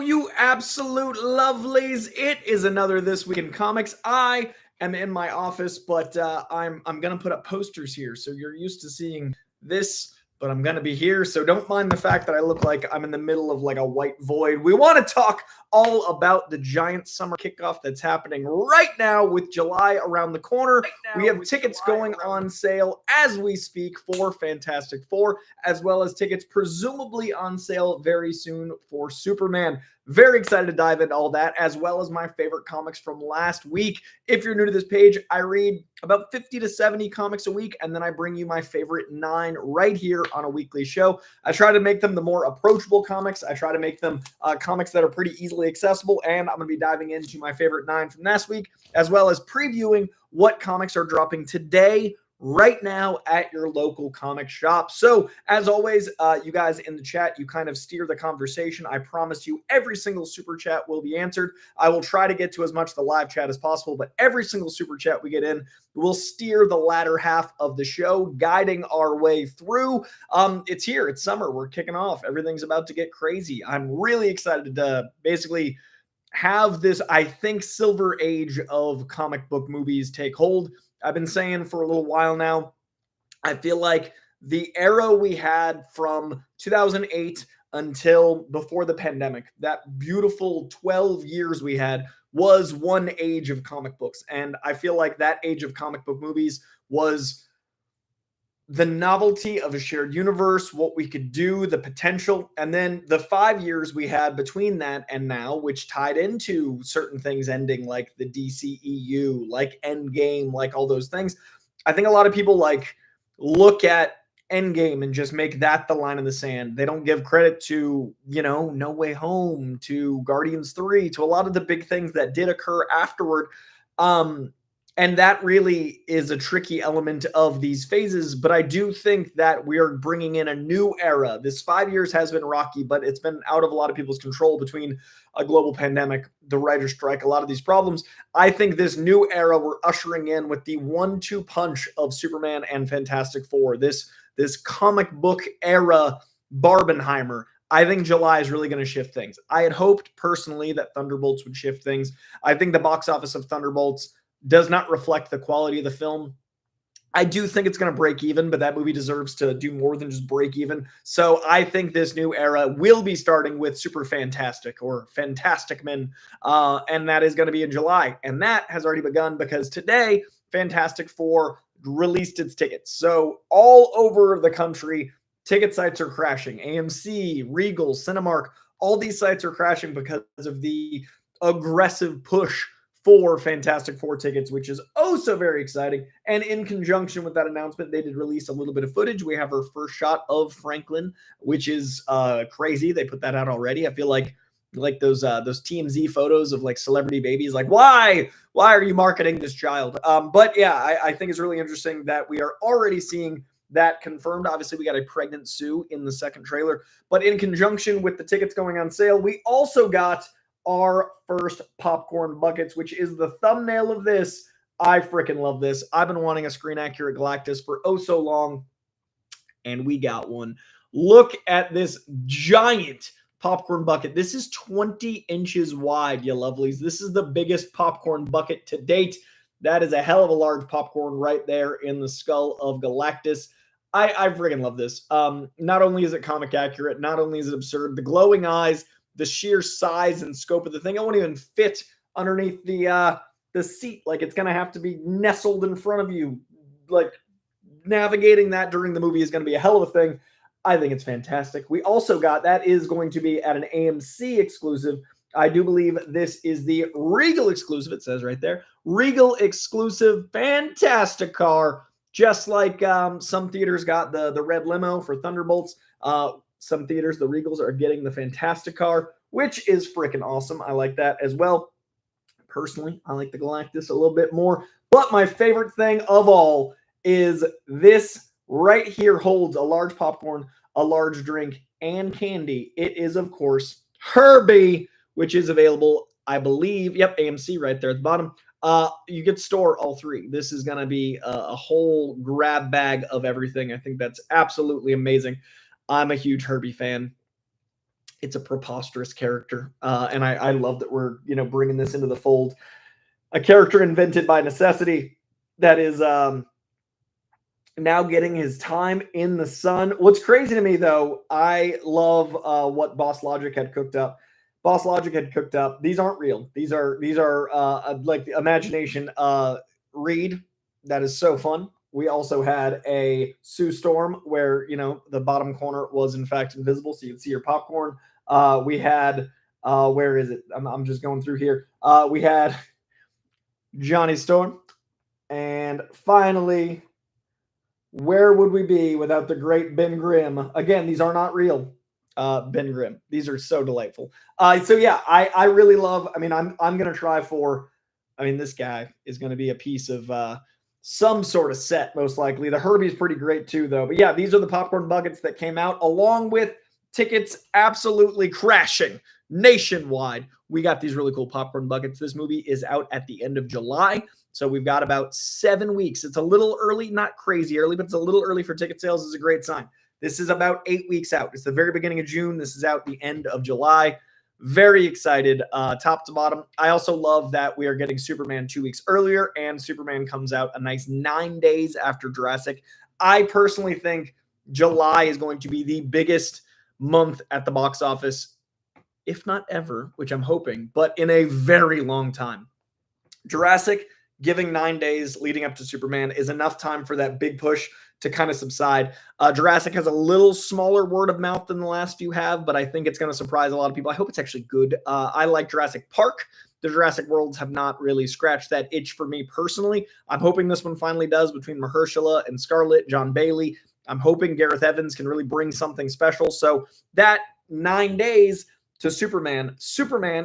you absolute lovelies? It is another This Week in Comics. I am in my office, but I'm gonna put up posters here, so you're used to seeing this, but I'm gonna be here. So don't mind the fact that I look like I'm in the middle of like a white void. We want to talk all about the giant summer kickoff that's happening right now with July around the corner. We have tickets going on sale as we speak for Fantastic Four, as well as tickets presumably on sale very soon for Superman. Very excited to dive into all that, as well as my favorite comics from last week. If you're new to this page, I read about 50 to 70 comics a week, and then I bring you my favorite 9 right here on a weekly show. I try to make them the more approachable comics. I try to make them comics that are pretty easily accessible, and I'm going to be diving into my favorite 9 from last week, as well as previewing what comics are dropping today, right now at your local comic shop. So as always, you guys in the chat, you kind of steer the conversation. I promise you every single super chat will be answered. I will try to get to as much of the live chat as possible, but every single super chat we get in will steer the latter half of the show, guiding our way through. It's here. It's summer. We're kicking off. Everything's about to get crazy. I'm really excited to basically have this, I think, silver age of comic book movies take hold. I've been saying for a little while now, I feel like the era we had from 2008 until before the pandemic, that beautiful 12 years we had, was one age of comic books. And I feel like that age of comic book movies was the novelty of a shared universe, what we could do, the potential, and then the 5 years we had between that and now, which tied into certain things ending, like the DCEU, like Endgame, like all those things. I think a lot of people like look at Endgame and just make that the line in the sand. They don't give credit to, No Way Home, to Guardians 3, to a lot of the big things that did occur afterward. And that really is a tricky element of these phases. But I do think that we are bringing in a new era. This 5 years has been rocky, but it's been out of a lot of people's control between a global pandemic, the writer's strike, a lot of these problems. I think this new era we're ushering in with the 1-2 punch of Superman and Fantastic Four, this comic book era Barbenheimer. I think July is really going to shift things. I had hoped personally that Thunderbolts would shift things. I think the box office of Thunderbolts does not reflect the quality of the film. I do think it's going to break even, but that movie deserves to do more than just break even. So I think this new era will be starting with Super Fantastic or Fantastic Men, and that is going to be in July. And that has already begun because today, Fantastic Four released its tickets. So all over the country, ticket sites are crashing. AMC, Regal, Cinemark, all these sites are crashing because of the aggressive push for Fantastic Four tickets, which is oh so very exciting. And in conjunction with that announcement, they did release a little bit of footage. We have our first shot of Franklin, which is crazy. They put that out already. I feel like those TMZ photos of like celebrity babies. Like, why are you marketing this child? But yeah, I think it's really interesting that we are already seeing that confirmed. Obviously, we got a pregnant Sue in the second trailer, but in conjunction with the tickets going on sale, we also got our first popcorn buckets, which is the thumbnail of this. I freaking love this. I've been wanting a screen accurate Galactus for oh so long, and we got one. Look at this giant popcorn bucket. This is 20 inches wide, you lovelies. This is the biggest popcorn bucket to date. That is a hell of a large popcorn right there in the skull of Galactus. I freaking love this. Not only is it comic accurate, not only is it absurd, the glowing eyes, the sheer size and scope of the thing. It won't even fit underneath the seat. Like, it's going to have to be nestled in front of you. Like, navigating that during the movie is going to be a hell of a thing. I think it's fantastic. We also got, that is going to be at an AMC exclusive. I do believe this is the Regal exclusive. It says right there, Regal exclusive Fantastic car. Just like some theaters got the red limo for Thunderbolts. Some theaters, the Regals, are getting the Fantastic car, which is freaking awesome. I like that as well. Personally, I like the Galactus a little bit more. But my favorite thing of all is this right here holds a large popcorn, a large drink, and candy. It is, of course, Herbie, which is available, I believe. Yep, AMC right there at the bottom. You could store all three. This is going to be a whole grab bag of everything. I think that's absolutely amazing. I'm a huge Herbie fan. It's a preposterous character, and I love that we're bringing this into the fold. A character invented by necessity that is now getting his time in the sun. What's crazy to me, though, I love what Boss Logic had cooked up. Boss Logic had cooked up. These aren't real. These are like the imagination read. That is so fun. We also had a Sue Storm where the bottom corner was in fact invisible, so you can see your popcorn. We had where is it? I'm just going through here. We had Johnny Storm, and finally, where would we be without the great Ben Grimm? Again, these are not real. Ben Grimm. These are so delightful. So yeah, I really love. I mean, I'm gonna try for. I mean, this guy is gonna be a piece of some sort of set, most likely. The Herbie's pretty great too, though. But yeah, these are the popcorn buckets that came out, along with tickets absolutely crashing nationwide. We got these really cool popcorn buckets. This movie is out at the end of July. So we've got about 7 weeks. It's a little early, not crazy early, but it's a little early for ticket sales. Is a great sign. This is about 8 weeks out. It's the very beginning of June. This is out the end of July. Very excited, top to bottom. I also love that we are getting Superman 2 weeks earlier, and Superman comes out a nice 9 days after Jurassic. I personally think July is going to be the biggest month at the box office, if not ever, which I'm hoping, but in a very long time. Jurassic, giving 9 days leading up to Superman is enough time for that big push to kind of subside. Jurassic has a little smaller word of mouth than the last few have, but I think it's going to surprise a lot of people. I hope it's actually good. I like Jurassic Park. The Jurassic Worlds have not really scratched that itch for me personally. I'm hoping this one finally does between Mahershala and Scarlett, John Bailey. I'm hoping Gareth Evans can really bring something special. So that 9 days to Superman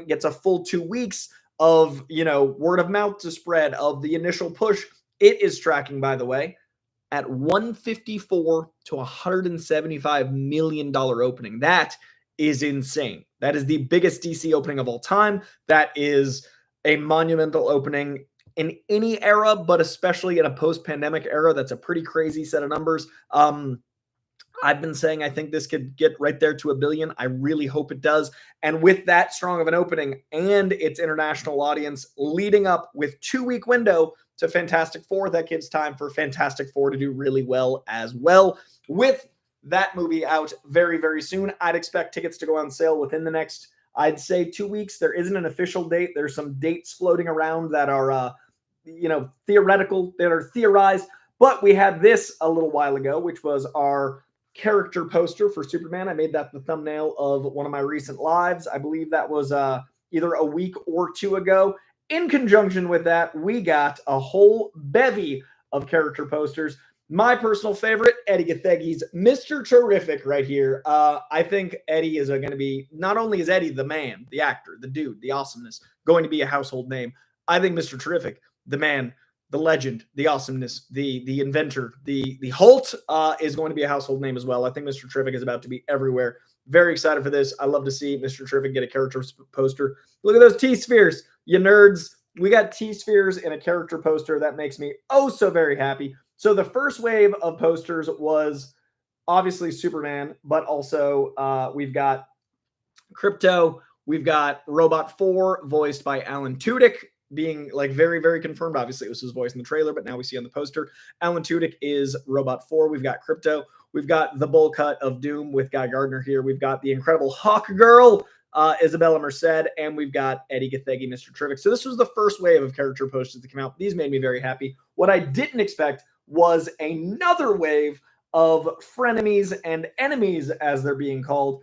gets a full 2 weeks of, word of mouth to spread of the initial push. It is tracking, by the way, at $154 to $175 million opening. That is insane. That is the biggest DC opening of all time. That is a monumental opening in any era, but especially in a post-pandemic era. That's a pretty crazy set of numbers. I've been saying I think this could get right there to $1 billion. I really hope it does. And with that strong of an opening and its international audience leading up with 2-week window to Fantastic Four, that gives time for Fantastic Four to do really well as well. With that movie out very, very soon, I'd expect tickets to go on sale within the next, I'd say, 2 weeks. There isn't an official date. There's some dates floating around that are, theoretical, that are theorized. But we had this a little while ago, which was our character poster for Superman. I made that the thumbnail of one of my recent lives. I believe that was either a week or 2 ago. In conjunction with that, we got a whole bevy of character posters. My personal favorite, Eddie Gathegi's Mr. Terrific right here. I think Eddie is going to be, not only is Eddie the man, the actor, the dude, the awesomeness, going to be a household name. I think Mr. Terrific, the man, the legend, the awesomeness, the inventor, the Holt is going to be a household name as well. I think Mr. Terrific is about to be everywhere. Very excited for this. I love to see Mr. Terrific get a character poster. Look at those T-spheres, you nerds. We got T-spheres in a character poster. That makes me oh so very happy. So the first wave of posters was obviously Superman, but also we've got Crypto. We've got Robot 4, voiced by Alan Tudyk, being like very, very confirmed. Obviously, it was his voice in the trailer, but now we see on the poster, Alan Tudyk is Robot 4. We've got Crypto. We've got the bowl cut of Doom with Guy Gardner here. We've got the Incredible Hawk Girl, Isabella Merced, and we've got Eddie Gathegi, Mr. Terrific. So this was the first wave of character posters that came out. These made me very happy. What I didn't expect was another wave of frenemies and enemies, as they're being called.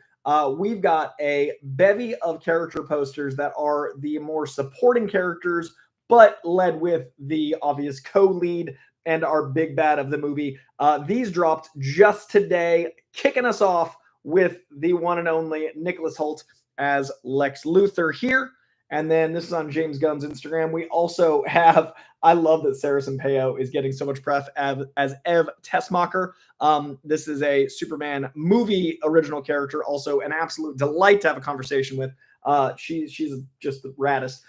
We've got a bevy of character posters that are the more supporting characters, but led with the obvious co-lead and our big bad of the movie. These dropped just today, kicking us off with the one and only Nicholas Hoult as Lex Luthor here. And then this is on James Gunn's Instagram. We also have, I love that Sarah Sampaio is getting so much press as Ev Tessmacher. This is a Superman movie original character, also an absolute delight to have a conversation with. She's just the raddest.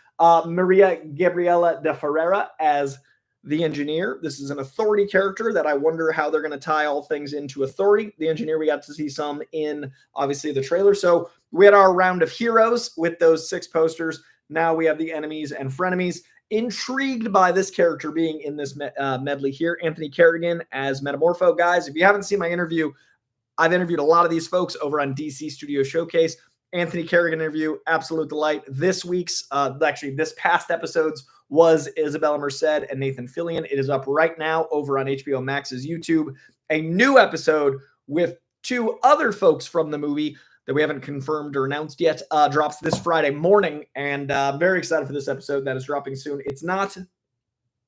Maria Gabriela de Ferreira as the Engineer. This is an Authority character that I wonder how they're going to tie all things into Authority. The Engineer, we got to see some in, obviously, the trailer. So we had our round of heroes with those 6 posters. Now we have the enemies and frenemies. Intrigued by this character being in this medley here. Anthony Kerrigan as Metamorpho. Guys, if you haven't seen my interview, I've interviewed a lot of these folks over on DC Studio Showcase. Anthony Kerrigan interview, absolute delight. This week's, actually this past episode's was Isabella Merced and Nathan Fillion. It is up right now over on HBO Max's YouTube. A new episode with 2 other folks from the movie that we haven't confirmed or announced yet drops this Friday morning. And I'm very excited for this episode that is dropping soon. It's not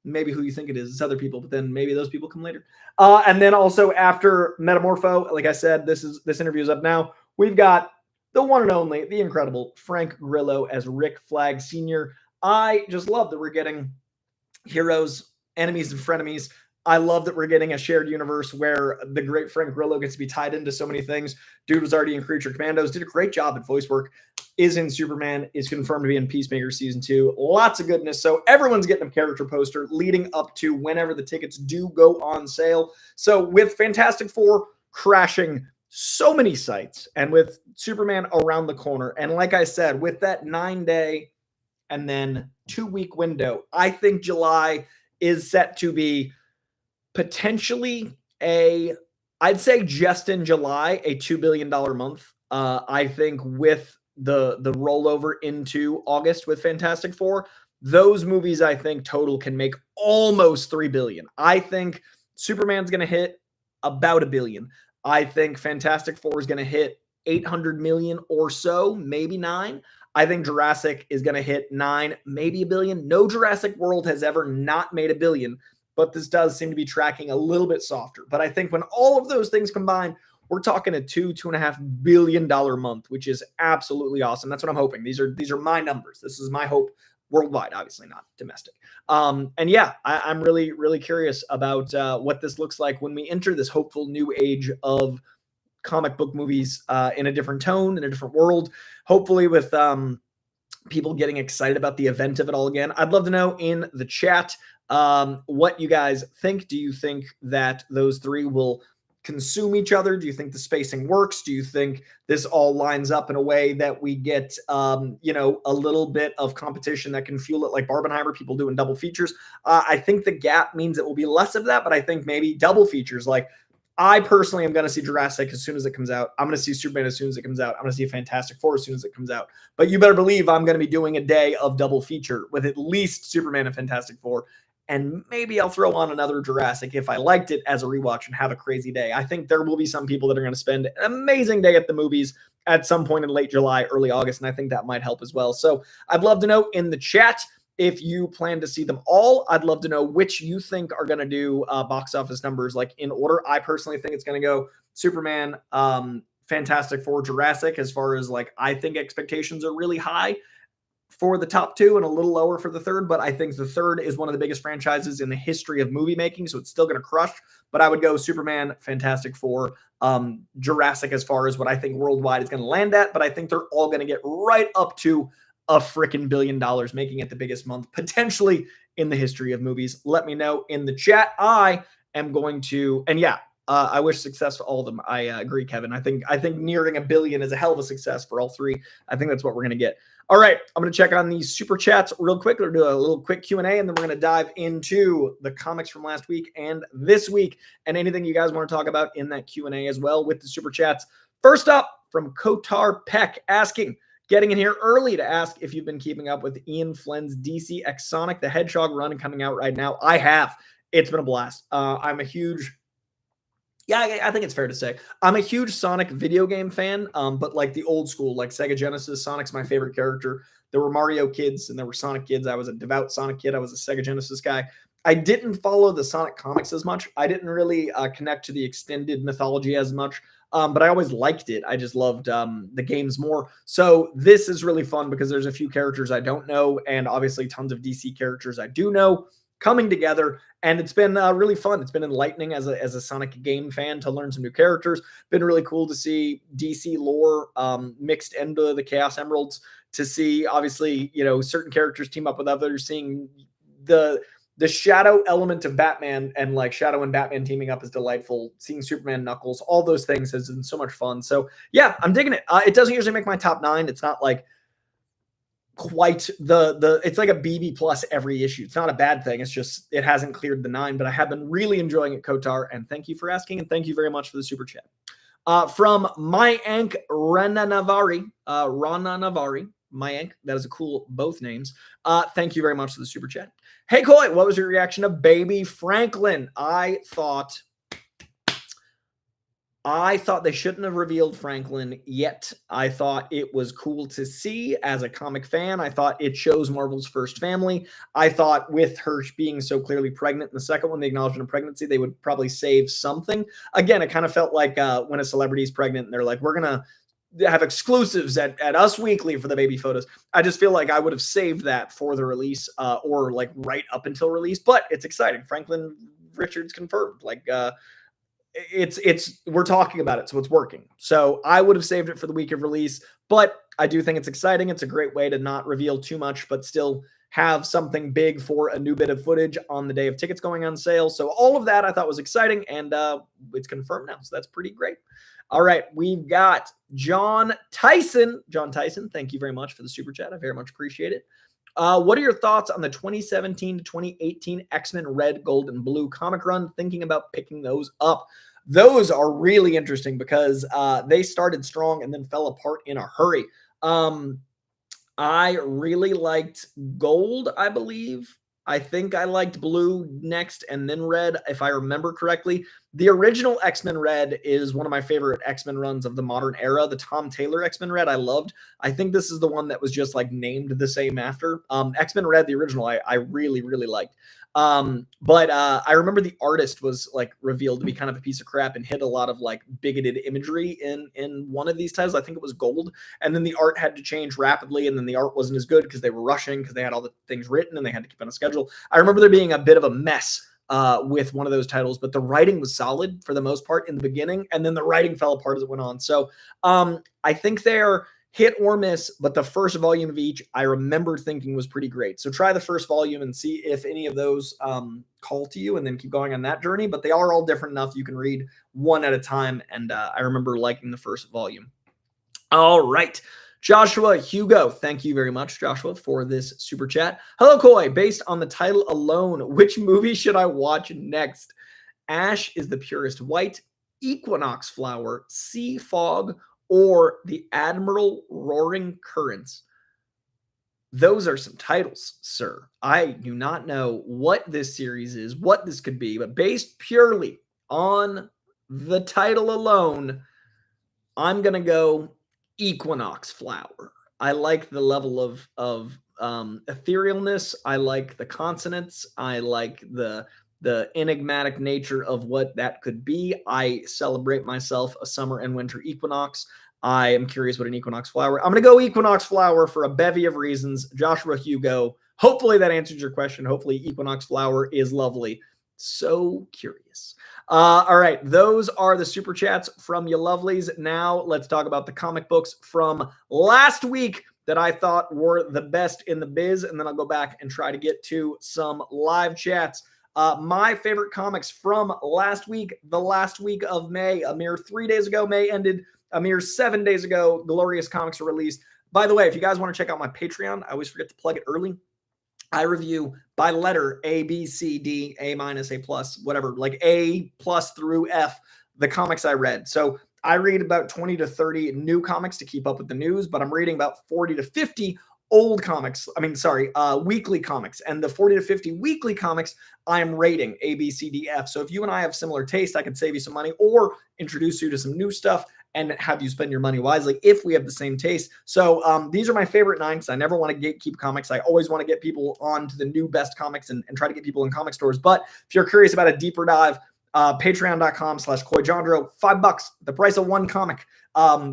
maybe who you think it is. It's other people, but then maybe those people come later. And then also after Metamorpho, like I said, this interview is up now. We've got the one and only, the incredible Frank Grillo as Rick Flag Sr. I just love that we're getting heroes, enemies, and frenemies. I love that we're getting a shared universe where the great Frank Grillo gets to be tied into so many things. Dude was already in Creature Commandos, did a great job at voice work, is in Superman, is confirmed to be in Peacemaker Season 2. Lots of goodness. So everyone's getting a character poster leading up to whenever the tickets do go on sale. So with Fantastic Four crashing so many sites and with Superman around the corner, and like I said, with that 9-day and then 2-week window, I think July is set to be potentially I'd say just in July, a $2 billion month. I think with the rollover into August with Fantastic Four, those movies I think total can make almost $3 billion. I think Superman's going to hit about $1 billion. I think Fantastic Four is going to hit 800 million or so, maybe 9. I think Jurassic is going to hit 9, maybe $1 billion. No Jurassic World has ever not made $1 billion, but this does seem to be tracking a little bit softer. But I think when all of those things combine, we're talking a $2.5 billion month, which is absolutely awesome. That's what I'm hoping. These are my numbers. This is my hope worldwide, obviously not domestic. And yeah, I'm really, really curious about what this looks like when we enter this hopeful new age of comic book movies in a different tone, in a different world, hopefully with people getting excited about the event of it all again. I'd love to know in the chat what you guys think. Do you think that those 3 will consume each other? Do you think the spacing works? Do you think this all lines up in a way that we get, a little bit of competition that can fuel it like Barbenheimer, people doing double features? I think the gap means it will be less of that, but I think maybe double features. Like I personally am going to see Jurassic as soon as it comes out. I'm going to see Superman as soon as it comes out. I'm going to see Fantastic Four as soon as it comes out. But you better believe I'm going to be doing a day of double feature with at least Superman and Fantastic Four. And maybe I'll throw on another Jurassic if I liked it as a rewatch and have a crazy day. I think there will be some people that are going to spend an amazing day at the movies at some point in late July, early August, and I think that might help as well. So I'd love to know in the chat if you plan to see them all. I'd love to know which you think are going to do box office numbers like in order. I personally think it's going to go Superman, Fantastic Four, Jurassic, as far as like I think expectations are really high for the top 2 and a little lower for the third, but I think the third is one of the biggest franchises in the history of movie making, so it's still going to crush. But I would go Superman, Fantastic Four, Jurassic as far as what I think worldwide is going to land at, but I think they're all going to get right up to a freaking $1 billion, making it the biggest month potentially in the history of movies. Let me know in the chat. I am going to, and yeah, I wish success to all of them. I agree, Kevin. I think nearing $1 billion is a hell of a success for all 3. I think that's what we're going to get. All right, I'm going to check on these super chats real quick. We'll do a little quick Q&A, and then we're going to dive into the comics from last week and this week, and anything you guys want to talk about in that Q&A as well with the super chats. First up, from Kotar Peck asking, getting in here early to ask if you've been keeping up with Ian Flynn's DC X Sonic the Hedgehog run coming out right now. I have. It's been a blast. I'm a huge... Yeah, I think it's fair to say I'm a huge Sonic video game fan, but like the old school, like Sega Genesis, Sonic's my favorite character. There were Mario kids and there were Sonic kids. I was a devout Sonic kid. I was a Sega Genesis guy. I didn't follow the Sonic comics as much. I didn't really connect to the extended mythology as much, but I always liked it. I just loved the games more. So this is really fun because there's a few characters I don't know, and obviously tons of DC characters I do know coming together, and it's been really fun. It's been enlightening as a Sonic game fan to learn some new characters. Been really cool to see DC lore mixed into the Chaos Emeralds, to see obviously certain characters team up with others, seeing the the shadow element of Batman and like Shadow and Batman teaming up is delightful. Seeing Superman, Knuckles, all those things has been so much fun. So yeah, I'm digging it. It doesn't usually make my top 9. It's not like quite it's like a BB plus every issue. It's not a bad thing. It's just it hasn't cleared the 9, but I have been really enjoying it, Kotar, and thank you for asking, and thank you very much for the super chat. From Mayank Rana Navari, Mayank, that is a cool both names. Thank you very much for the super chat. Hey Coy, what was your reaction to Baby Franklin? I thought they shouldn't have revealed Franklin yet. I thought it was cool to see as a comic fan. I thought it shows Marvel's first family. I thought with her being so clearly pregnant in the second one, the acknowledgement of pregnancy, they would probably save something. Again, it kind of felt like when a celebrity is pregnant and they're like, we're going to have exclusives at Us Weekly for the baby photos. I just feel like I would have saved that for the release or like right up until release, but it's exciting. Franklin Richards confirmed. Like, we're talking about it, so it's working. So I would have saved it for the week of release, but I do think it's exciting. It's a great way to not reveal too much, but still have something big for a new bit of footage on the day of tickets going on sale. So all of that I thought was exciting, and it's confirmed now. So that's pretty great. All right, we've got John Tyson. John Tyson, thank you very much for the super chat. I very much appreciate it. What are your thoughts on the 2017 to 2018 X-Men Red, Gold, and Blue comic run? Thinking about picking those up. Those are really interesting because they started strong and then fell apart in a hurry. I really liked Gold, I believe. I think I liked Blue next and then Red, if I remember correctly. The original X-Men Red is one of my favorite X-Men runs of the modern era. The Tom Taylor X-Men Red I loved. I think this is the one that was just like named the same after. X-Men Red, the original, I really, really liked. But I remember the artist was like revealed to be kind of a piece of crap and hit a lot of like bigoted imagery in one of these titles. I think it was Gold. And then the art had to change rapidly, and then the art wasn't as good because they were rushing because they had all the things written and they had to keep on a schedule. I remember there being a bit of a mess with one of those titles, but the writing was solid for the most part in the beginning, and then the writing fell apart as it went on. So I think they're hit or miss, but the first volume of each I remember thinking was pretty great. So try the first volume and see if any of those call to you, and then keep going on that journey. But they are all different enough you can read one at a time, and I remember liking the first volume. All right. Joshua Hugo, thank you very much, Joshua, for this super chat. Hello, Koi. Based on the title alone, which movie should I watch next? Ash is the Purest White, Equinox Flower, Sea Fog, or The Admiral Roaring Currents? Those are some titles, sir. I do not know what this series is, what this could be, but based purely on the title alone, I'm going to go Equinox Flower. I like the level of etherealness. I like the consonants. I like the enigmatic nature of what that could be. I celebrate myself a summer and winter equinox. I am curious what an equinox flower. I'm going to go Equinox Flower for a bevy of reasons. Joshua Hugo, hopefully that answers your question. Hopefully Equinox Flower is lovely. So curious. All right, those are the super chats from you lovelies. Now let's talk about the comic books from last week that I thought were the best in the biz, and then I'll go back and try to get to some live chats. My favorite comics from last week, the last week of May, a mere 3 days ago. May ended a mere 7 days ago. Glorious comics were released. By the way, if you guys want to check out my Patreon, I always forget to plug it early. I review by letter A, B, C, D, A minus, A plus, whatever, like A plus through F, the comics I read. So I read about 20 to 30 new comics to keep up with the news, but I'm reading about 40 to 50 old comics. Weekly comics. And the 40 to 50 weekly comics, I'm rating A, B, C, D, F. So if you and I have similar taste, I can save you some money or introduce you to some new stuff and have you spend your money wisely if we have the same taste. So these are my favorite 9 because I never want to gatekeep comics. I always want to get people on to the new best comics and try to get people in comic stores. But if you're curious about a deeper dive, patreon.com/Jandreau, $5, the price of one comic,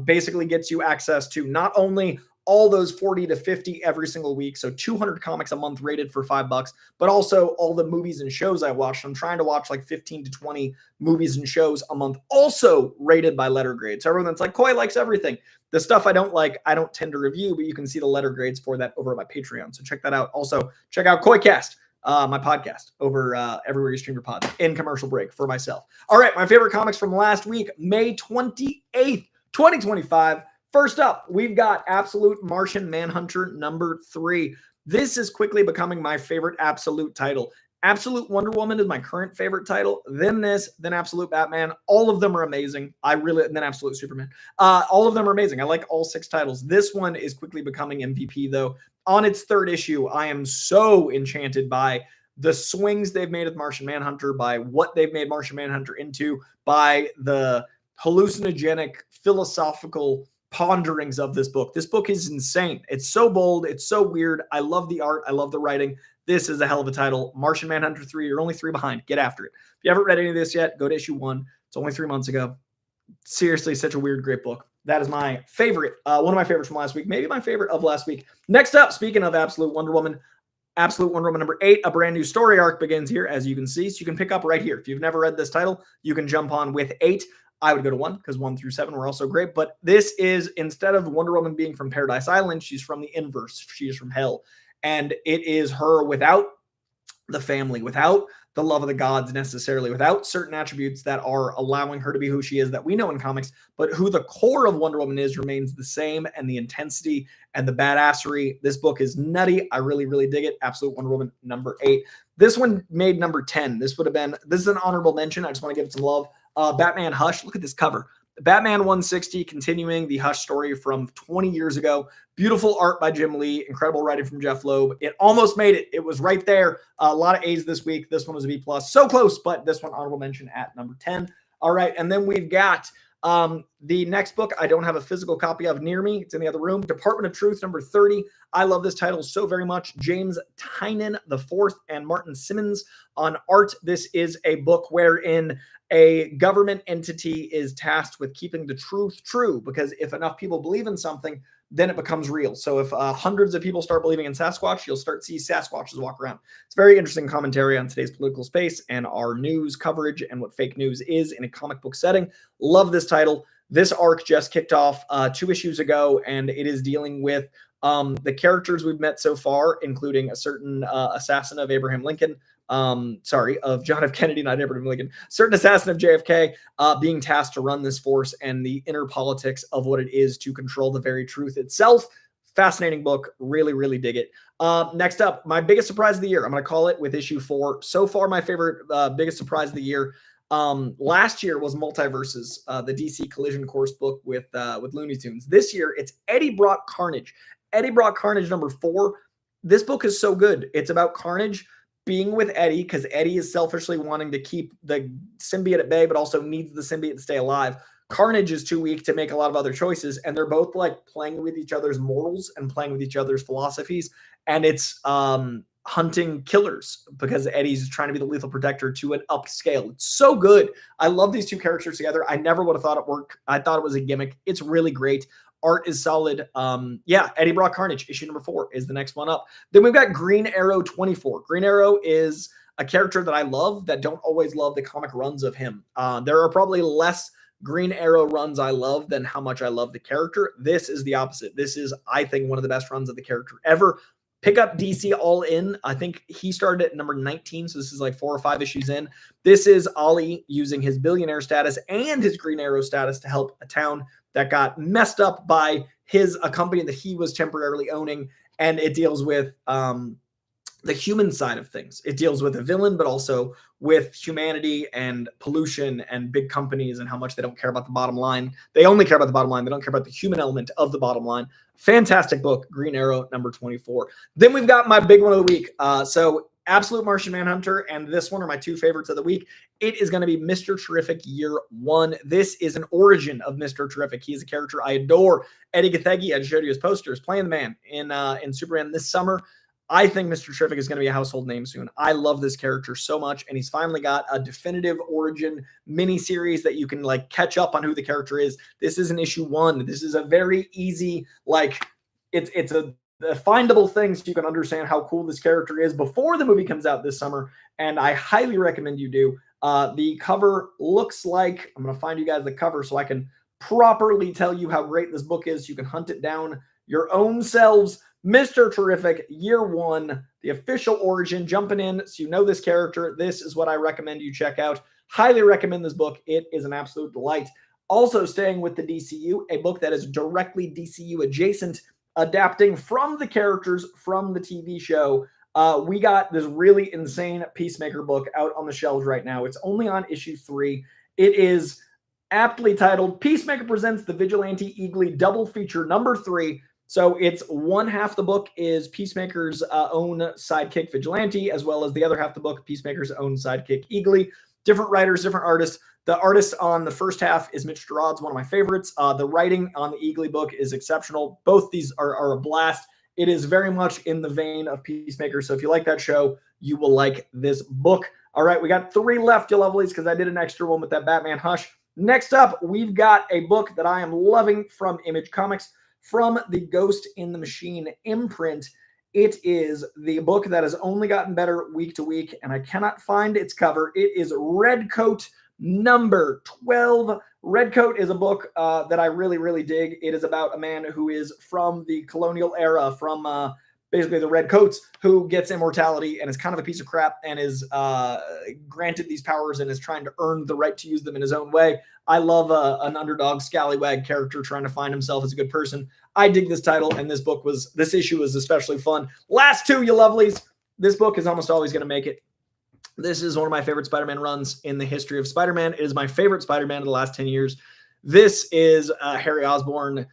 basically gets you access to not only all those 40 to 50 every single week, so 200 comics a month rated for $5, but also all the movies and shows I watched. I'm trying to watch like 15 to 20 movies and shows a month, also rated by letter grade. So everyone that's like, Koi likes everything. The stuff I don't like, I don't tend to review, but you can see the letter grades for that over at my Patreon. So check that out. Also, check out KoiCast, my podcast over everywhere you stream your pods in commercial break for myself. All right, my favorite comics from last week, May 28th, 2025. First up, we've got Absolute Martian Manhunter #3. This is quickly becoming my favorite Absolute title. Absolute Wonder Woman is my current favorite title. Then this, then Absolute Batman. All of them are amazing. Then Absolute Superman. All of them are amazing. I like all 6 titles. This one is quickly becoming MVP, though. On its 3rd issue, I am so enchanted by the swings they've made with Martian Manhunter, by what they've made Martian Manhunter into, by the hallucinogenic, philosophical ponderings of this book. This book is insane. It's so bold. It's so weird. I love the art. I love the writing. This is a hell of a title. Martian Manhunter 3. You're only 3 behind. Get after it. If you haven't read any of this yet, go to issue 1. It's only 3 months ago. Seriously, such a weird, great book. That is my favorite. One of my favorites from last week. Maybe my favorite of last week. Next up, speaking of Absolute Wonder Woman #8, a brand new story arc begins here, as you can see. So you can pick up right here. If you've never read this title, you can jump on with 8. I would go to 1 because 1 through 7 were also great. But this is, instead of Wonder Woman being from Paradise Island, she's from the inverse. She is from hell. And it is her without the family, without the love of the gods necessarily, without certain attributes that are allowing her to be who she is that we know in comics, but who the core of Wonder Woman is remains the same, and the intensity and the badassery. This book is nutty. I really, really dig it. Absolute Wonder Woman #8. This one made #10. This is an honorable mention. I just want to give it some love. Batman Hush. Look at this cover. Batman 160, continuing the Hush story from 20 years ago. Beautiful art by Jim Lee. Incredible writing from Jeff Loeb. It almost made it. It was right there. A lot of A's this week. This one was a B+. So close, but this one honorable mention at #10. All right, and then we've got the next book I don't have a physical copy of near me. It's in the other room. Department of Truth #30. I love this title so very much. James Tynion IV and Martin Simmons on art. This is a book wherein a government entity is tasked with keeping the truth true, because if enough people believe in something, then it becomes real. So if hundreds of people start believing in Sasquatch, you'll start to see Sasquatches walk around. It's very interesting commentary on today's political space and our news coverage and what fake news is in a comic book setting. Love this title. This arc just kicked off 2 issues ago, and it is dealing with the characters we've met so far, including a certain assassin of Abraham Lincoln, of John F. Kennedy, not Abraham Lincoln, certain assassin of JFK, being tasked to run this force, and the inner politics of what it is to control the very truth itself. Fascinating book. Really, really dig it. Next up, my biggest surprise of the year. I'm going to call it with issue 4. So far, my favorite, biggest surprise of the year. Last year was Multiverses, the DC Collision Course book with Looney Tunes. This year, it's Eddie Brock Carnage. Eddie Brock Carnage #4. This book is so good. It's about Carnage being with Eddie, because Eddie is selfishly wanting to keep the symbiote at bay, but also needs the symbiote to stay alive. Carnage is too weak to make a lot of other choices, and they're both like playing with each other's morals and playing with each other's philosophies. And it's hunting killers, because Eddie's trying to be the lethal protector to an upped scale. It's so good. I love these 2 characters together. I never would have thought it worked. I thought it was a gimmick. It's really great. Art is solid. Eddie Brock Carnage, issue #4 is the next one up. Then we've got Green Arrow 24. Green Arrow is a character that I love, that don't always love the comic runs of him. There are probably less Green Arrow runs I love than how much I love the character. This is the opposite. This is, I think, one of the best runs of the character ever. Pick up DC All In. I think he started at #19, so this is like 4 or 5 issues in. This is Ollie using his billionaire status and his Green Arrow status to help a town that got messed up by a company that he was temporarily owning. And it deals with the human side of things. It deals with a villain, but also with humanity and pollution and big companies and how much they don't care about the bottom line. They only care about the bottom line. They don't care about the human element of the bottom line. Fantastic book, Green Arrow #24. Then we've got my big one of the week. So Absolute Martian Manhunter and this one are my 2 favorites of the week. It is going to be Mr. Terrific Year 1. This is an origin of Mr. Terrific. He is a character I adore. Eddie Gathegi, I just showed you his posters, playing the man in Superman this summer. I think Mr. Terrific is going to be a household name soon. I love this character so much, and he's finally got a definitive origin mini-series that you can like catch up on who the character is. This is an issue 1. This is a very easy, it's a findable thing, so you can understand how cool this character is before the movie comes out this summer, and I highly recommend you do. The cover looks like, I'm going to find you guys the cover so I can properly tell you how great this book is. You can hunt it down your own selves. Mr. Terrific, year one, the official origin, jumping in so you know this character. This is what I recommend you check out. Highly recommend this book. It is an absolute delight. Also staying with the DCU, a book that is directly DCU adjacent, adapting from the characters from the TV show. We got this really insane Peacemaker book out on the shelves right now. It's only on issue 3. It is aptly titled Peacemaker Presents the Vigilante Eagly Double Feature number 3. So it's one half the book is Peacemaker's own sidekick Vigilante, as well as the other half the book, Peacemaker's own sidekick Eagly. Different writers, different artists. The artist on the first half is Mitch Gerads, one of my favorites. The writing on the Eagly book is exceptional. Both these are a blast. It is very much in the vein of Peacemaker. So if you like that show, you will like this book. All right, we got 3 left, you lovelies, because I did an extra one with that Batman Hush. Next up, we've got a book that I am loving from Image Comics, from the Ghost in the Machine imprint. It is the book that has only gotten better week to week, and I cannot find its cover. It is Redcoat number 12. Redcoat is a book that I really, really dig. It is about a man who is from the colonial era, from basically the Redcoats, who gets immortality and is kind of a piece of crap and is granted these powers and is trying to earn the right to use them in his own way. I love an underdog scallywag character trying to find himself as a good person. I dig this title, and this issue was especially fun. Last 2, you lovelies. This book is almost always going to make it. This is one of my favorite Spider-Man runs in the history of Spider-Man. It is my favorite Spider-Man of the last 10 years. This is Harry Osborn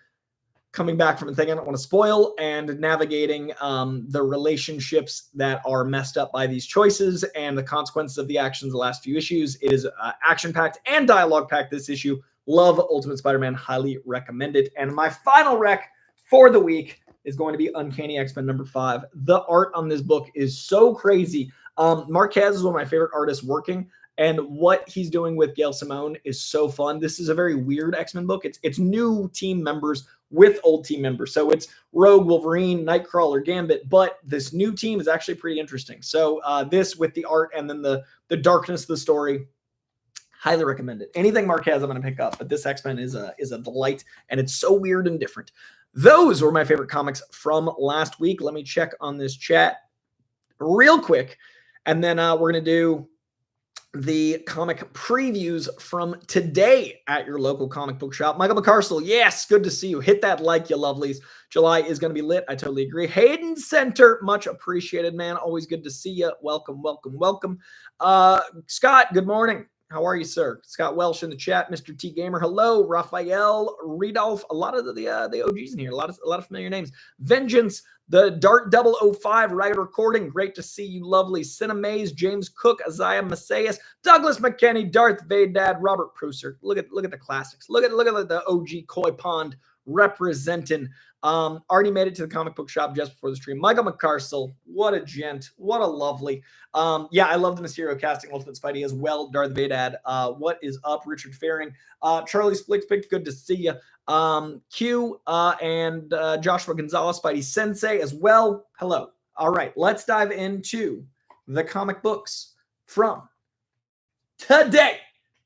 coming back from a thing I don't want to spoil and navigating the relationships that are messed up by these choices and the consequences of the actions of the last few issues. It is action-packed and dialogue-packed this issue. Love Ultimate Spider-Man. Highly recommend it. And my final rec for the week is going to be Uncanny X-Men number 5. The art on this book is so crazy. Marquez is one of my favorite artists working, and what he's doing with Gail Simone is so fun. This is a very weird X-Men book. It's new team members with old team members. So it's Rogue, Wolverine, Nightcrawler, Gambit, but this new team is actually pretty interesting. So this with the art and then the darkness of the story, highly recommend it. Anything Marquez I'm going to pick up, but this X-Men is a delight, and it's so weird and different. Those were my favorite comics from last week. Let me check on this chat real quick, and then we're going to do the comic previews from today at your local comic book shop. Michael McCarcel, yes, good to see you. Hit that like, you lovelies. July is going to be lit. I totally agree. Hayden Center, much appreciated, man. Always good to see you. Welcome, welcome, welcome. Scott, good morning. How are you, sir? Scott Welsh in the chat. Mr. T Gamer, hello. Raphael, Redolph, a lot of the OGs in here. A lot of familiar names. Vengeance, the Dart 005 Riot Recording. Great to see you, lovely. Cinemaze, James Cook, Isaiah Macias, Douglas McKenney, Darth Vadad, Robert Pruser. Look at the classics. Look at the OG Koi Pond representing. Already made it to the comic book shop just before the stream. Michael McCarcel, what a gent. What a lovely. Yeah, I love the Mysterio casting Ultimate Spidey as well. Darth Vadad. What is up? Richard Faring. Charlie Splickspick, good to see you. Q and Joshua Gonzalez, Spidey Sensei as well. Hello. All right, let's dive into the comic books from today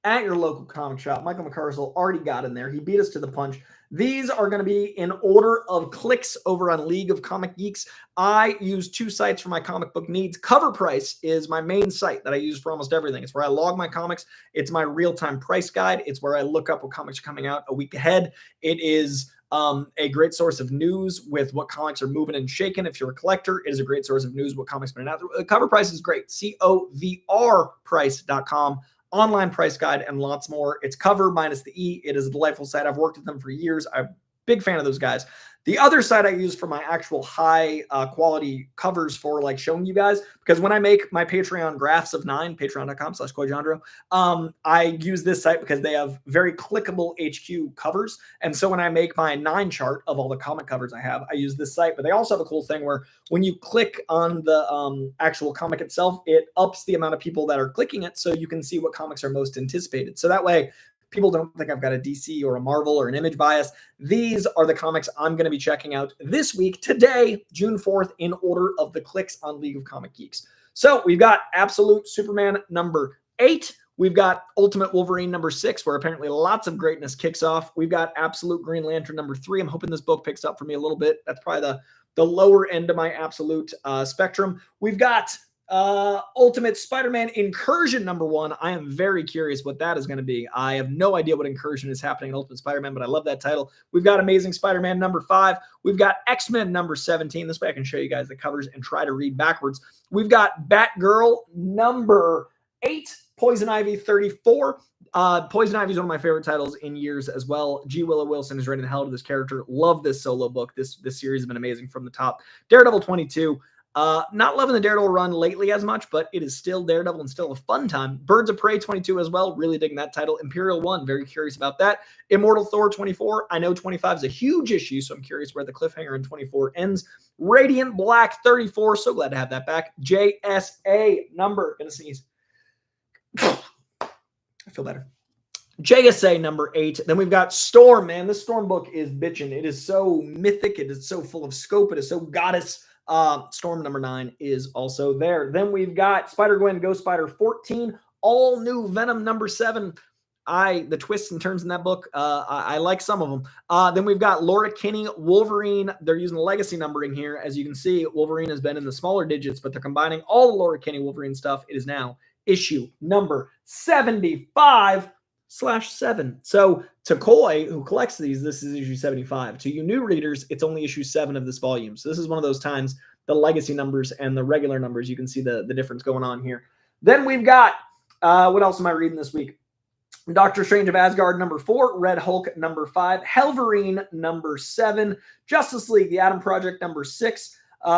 at your local comic shop. Michael McCarcel already got in there. He beat us to the punch. These are going to be in order of clicks over on League of Comic Geeks. I use 2 sites for my comic book needs. Cover Price is my main site that I use for almost everything. It's where I log my comics. It's my real-time price guide. It's where I look up what comics are coming out a week ahead. It is a great source of news with what comics are moving and shaking. If you're a collector, it is a great source of news what comics are out. Cover Price is great. covrprice.com. Online price guide and lots more. It's cover minus the E. It is a delightful site. I've worked with them for years. I'm a big fan of those guys. The other site I use for my actual high quality covers for like showing you guys, because when I make my Patreon graphs of 9, patreon.com/Jandreau, I use this site because they have very clickable HQ covers. And so when I make my 9 chart of all the comic covers I have, I use this site. But they also have a cool thing where when you click on the actual comic itself, it ups the amount of people that are clicking it so you can see what comics are most anticipated. So that way, people don't think I've got a DC or a Marvel or an Image bias. These are the comics I'm going to be checking out this week, today, June 4th, in order of the clicks on League of Comic Geeks. So we've got Absolute Superman number 8. We've got Ultimate Wolverine number 6, where apparently lots of greatness kicks off. We've got Absolute Green Lantern number 3. I'm hoping this book picks up for me a little bit. That's probably the lower end of my absolute spectrum. We've got Ultimate Spider-Man Incursion #1. I am very curious what that is going to be. I have no idea what Incursion is happening in Ultimate Spider-Man, but I love that title. We've got Amazing Spider-Man #5. We've got X-Men #17. This way I can show you guys the covers and try to read backwards. We've got Batgirl #8. Poison Ivy 34. Poison Ivy is one of my favorite titles in years as well. G. Willow Wilson is writing the hell out of this character. Love this solo book. This series has been amazing from the top. Daredevil 22. Not loving the Daredevil run lately as much, but it is still Daredevil and still a fun time. Birds of Prey 22 as well. Really digging that title. Imperial 1. Very curious about that. Immortal Thor 24. I know 25 is a huge issue, so I'm curious where the cliffhanger in 24 ends. Radiant Black 34. So glad to have that back. JSA number. Gonna sneeze. I feel better. JSA #8. Then we've got Storm, man. This Storm book is bitchin'. It is so mythic. It is so full of scope. It is so goddess. Storm #9 is also there. Then we've got Spider-Gwen, Ghost Spider 14. All new Venom #7. The twists and turns in that book, I like some of them. Then we've got Laura Kinney, Wolverine. They're using the legacy numbering here. As you can see, Wolverine has been in the smaller digits, but they're combining all the Laura Kinney Wolverine stuff. It is now issue number 75/7. So to Coy, who collects these, this is issue 75. To you new readers, it's only issue 7 of this volume. So this is one of those times the legacy numbers and the regular numbers, you can see the difference going on here. Then we've got, what else am I reading this week? Doctor Strange of Asgard #4, Red Hulk #5, Helverine #7, Justice League, The Atom Project #6,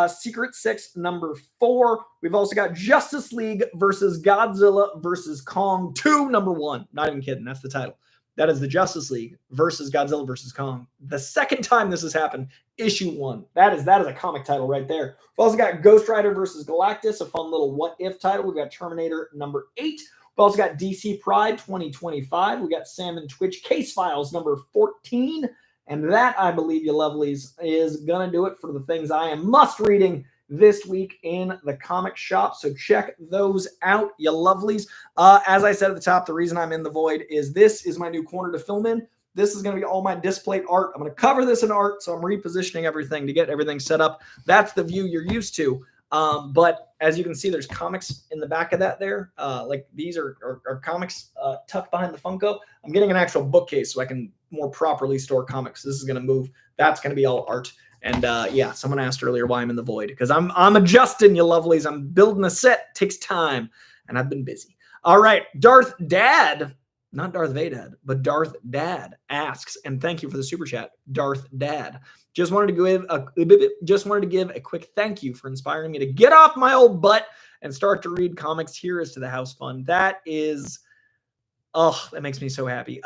Secret Six #4. We've also got Justice League versus Godzilla versus Kong 2 #1. Not even kidding. That's the title. That is the Justice League versus Godzilla versus Kong. The second time this has happened, issue 1. That is a comic title right there. We've also got Ghost Rider versus Galactus, a fun little what if title. We've got Terminator #8. We've also got DC Pride 2025. We got Sam and Twitch Case Files #14. And that, I believe, you lovelies, is going to do it for the things I am must reading this week in the comic shop. So check those out, you lovelies. As I said at the top, the reason I'm in the void is this is my new corner to film in. This is going to be all my displayed art. I'm going to cover this in art, so I'm repositioning everything to get everything set up. That's the view you're used to. But as you can see, there's comics in the back of that there. Like these are comics tucked behind the Funko. I'm getting an actual bookcase so I can more properly store comics. This is going to move. That's going to be all art. And yeah, someone asked earlier why I'm in the void, because I'm adjusting, you lovelies. I'm building a set. It takes time, and I've been busy. All right, Darth Dad, not Darth Vader, but Darth Dad asks, and thank you for the super chat, Darth Dad. Just wanted to give a quick thank you for inspiring me to get off my old butt and start to read comics. Here is to the house fund. That is, oh, that makes me so happy.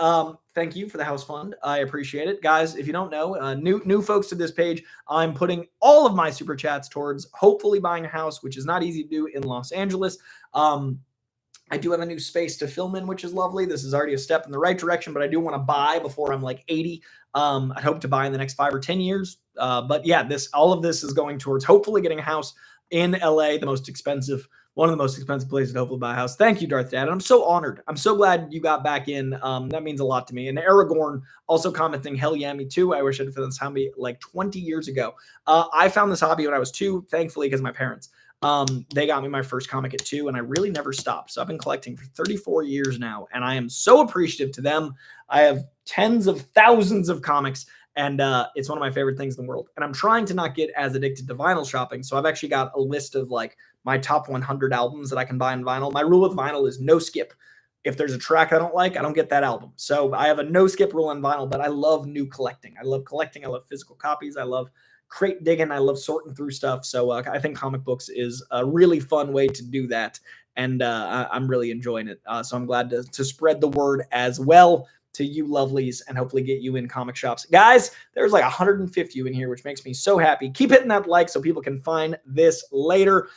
Thank you for the house fund. I appreciate it. Guys, if you don't know, new folks to this page, I'm putting all of my super chats towards hopefully buying a house, which is not easy to do in Los Angeles. I do have a new space to film in, which is lovely. This is already a step in the right direction, but I do want to buy before I'm like 80. I hope to buy in the next 5 or 10 years. But yeah, all of this is going towards hopefully getting a house in LA, one of the most expensive places to hopefully buy a house. Thank you, Darth Dad. And I'm so honored. I'm so glad you got back in. That means a lot to me. And Aragorn also commenting, hell yeah, me too. I wish I'd found this hobby like 20 years ago. I found this hobby when I was 2, thankfully, because of my parents. They got me my first comic at 2, and I really never stopped. So I've been collecting for 34 years now, and I am so appreciative to them. I have tens of thousands of comics, and it's one of my favorite things in the world. And I'm trying to not get as addicted to vinyl shopping. So I've actually got a list of like my top 100 albums that I can buy in vinyl. My rule with vinyl is no skip. If there's a track I don't like, I don't get that album. So I have a no skip rule on vinyl, but I love new collecting. I love collecting. I love physical copies. I love crate digging. I love sorting through stuff. So I think comic books is a really fun way to do that. And I'm really enjoying it. So I'm glad to spread the word as well to you lovelies and hopefully get you in comic shops. Guys, there's like 150 in here, which makes me so happy. Keep hitting that like so people can find this later.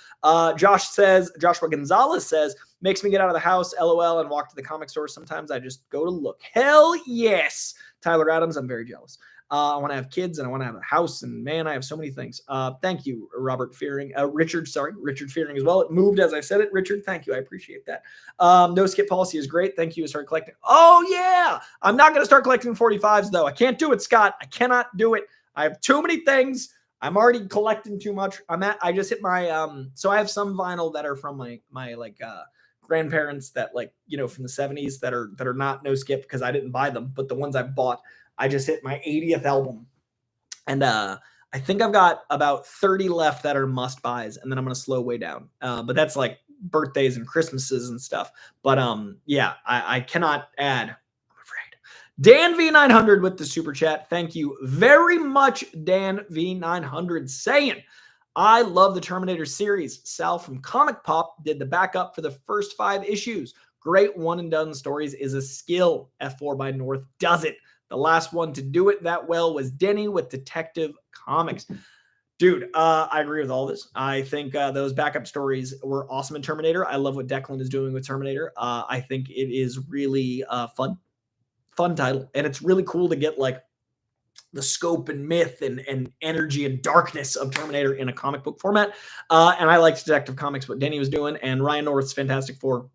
Joshua Gonzalez says, makes me get out of the house, LOL, and walk to the comic store. Sometimes I just go to look. Hell yes. Tyler Adams, I'm very jealous. I want to have kids and I want to have a house, and man, I have so many things. Thank you, Richard Fearing as well. It moved as I said it. Richard, thank you. I appreciate that. No skip policy is great. Thank you. Start collecting. Oh yeah. I'm not going to start collecting 45s though. I can't do it, Scott. I cannot do it. I have too many things. I'm already collecting too much. I just hit my so I have some vinyl that are from my like grandparents that, like, you know, from the 70s that are not no skip because I didn't buy them, but the ones I bought, I just hit my 80th album. And I think I've got about 30 left that are must buys, and then I'm gonna slow way down. But that's like birthdays and Christmases and stuff. But yeah, I cannot add. I'm afraid. Dan V900 with the super chat. Thank you very much, Dan V900, saying, I love the Terminator series. Sal from Comic Pop did the backup for the first 5 issues. Great one and done stories is a skill. F4 by North does it. The last one to do it that well was Denny with Detective Comics. Dude, I agree with all this. I think those backup stories were awesome in Terminator. I love what Declan is doing with Terminator. I think it is really fun title. And it's really cool to get like the scope and myth and energy and darkness of Terminator in a comic book format. And I liked Detective Comics, what Denny was doing. And Ryan North's Fantastic Four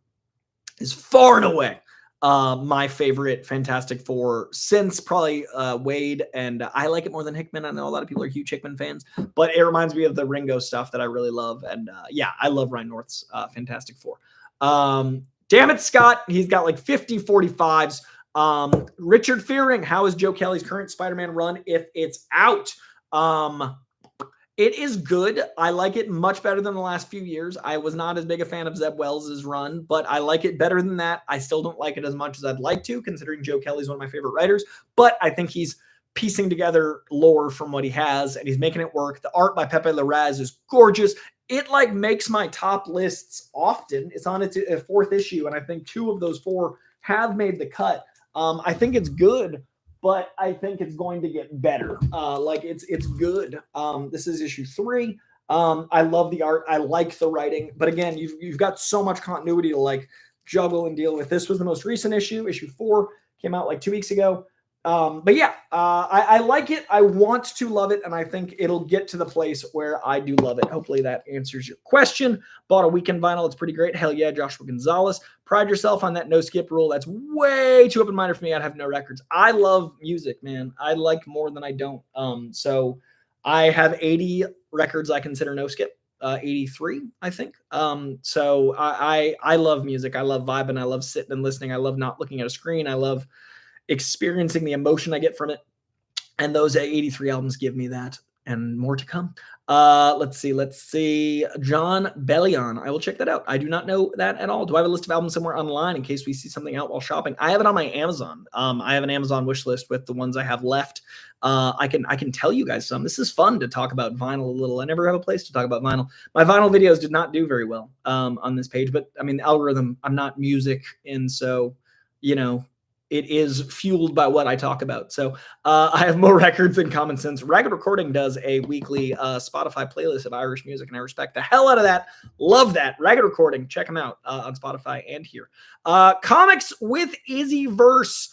is far and away my favorite Fantastic Four since probably Wade, and I like it more than Hickman. I know a lot of people are huge Hickman fans, but it reminds me of the Ringo stuff that I really love. And yeah, I love Ryan North's Fantastic Four. Damn it, Scott. He's got like 50 45s. Richard Fearing, how is Joe Kelly's current Spider-Man run if it's out? It is good. I like it much better than the last few years. I was not as big a fan of Zeb Wells' run, but I like it better than that. I still don't like it as much as I'd like to, considering Joe Kelly's one of my favorite writers, but I think he's piecing together lore from what he has, and he's making it work. The art by Pepe Larraz is gorgeous. It like makes my top lists often. It's on its 4th issue, and I think 2 of those 4 have made the cut. I think it's good, but I think it's going to get better. Like it's good. This is issue 3. I love the art. I like the writing, but again, you've got so much continuity to like juggle and deal with. This was the most recent issue. Issue 4 came out like 2 weeks ago. But yeah, I like it. I want to love it, and I think it'll get to the place where I do love it. Hopefully that answers your question. Bought a weekend vinyl. It's pretty great. Hell yeah, Joshua Gonzalez. Pride yourself on that no skip rule. That's way too open-minded for me. I'd have no records. I love music, man. I like more than I don't. So I have 80 records I consider no skip. 83, I think. So I love music. I love vibing. I love sitting and listening. I love not looking at a screen. I love experiencing the emotion I get from it. And those 83 albums give me that and more to come. Let's see. John Bellion. I will check that out. I do not know that at all. Do I have a list of albums somewhere online in case we see something out while shopping? I have it on my Amazon. I have an Amazon wish list with the ones I have left. I can tell you guys some. This is fun to talk about vinyl a little. I never have a place to talk about vinyl. My vinyl videos did not do very well on this page, but I mean, the algorithm, I'm not music. And so, you know, it is fueled by what I talk about. So I have more records than Common Sense. Ragged Recording does a weekly Spotify playlist of Irish music, and I respect the hell out of that. Love that. Ragged Recording. Check them out on Spotify and here. Comics with Izzyverse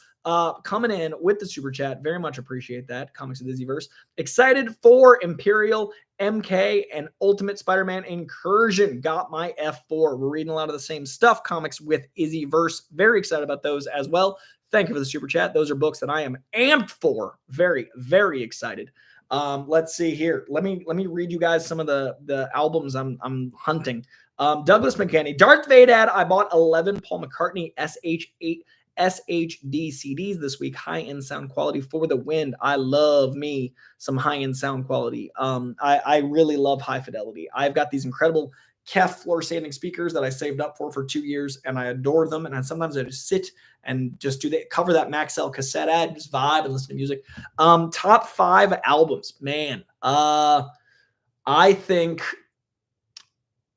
coming in with the super chat. Very much appreciate that. Comics with Izzyverse. Excited for Imperial, MK, and Ultimate Spider-Man Incursion. Got my F4. We're reading a lot of the same stuff. Comics with Izzyverse. Very excited about those as well. Thank you for the super chat. Those are books that I am amped for. Very, very excited. Let's see here. Let me read you guys some of the albums I'm hunting. Douglas McKinney, Darth Vader. I bought 11 Paul McCartney SH8 SHD CDs this week. High-end sound quality for the win. I love me some high-end sound quality. I really love high fidelity. I've got these incredible Kef floor standing speakers that I saved up for 2 years, and I adore them. And sometimes I just sit and just cover that Maxell cassette ad, just vibe and listen to music. Top 5 albums, man. I think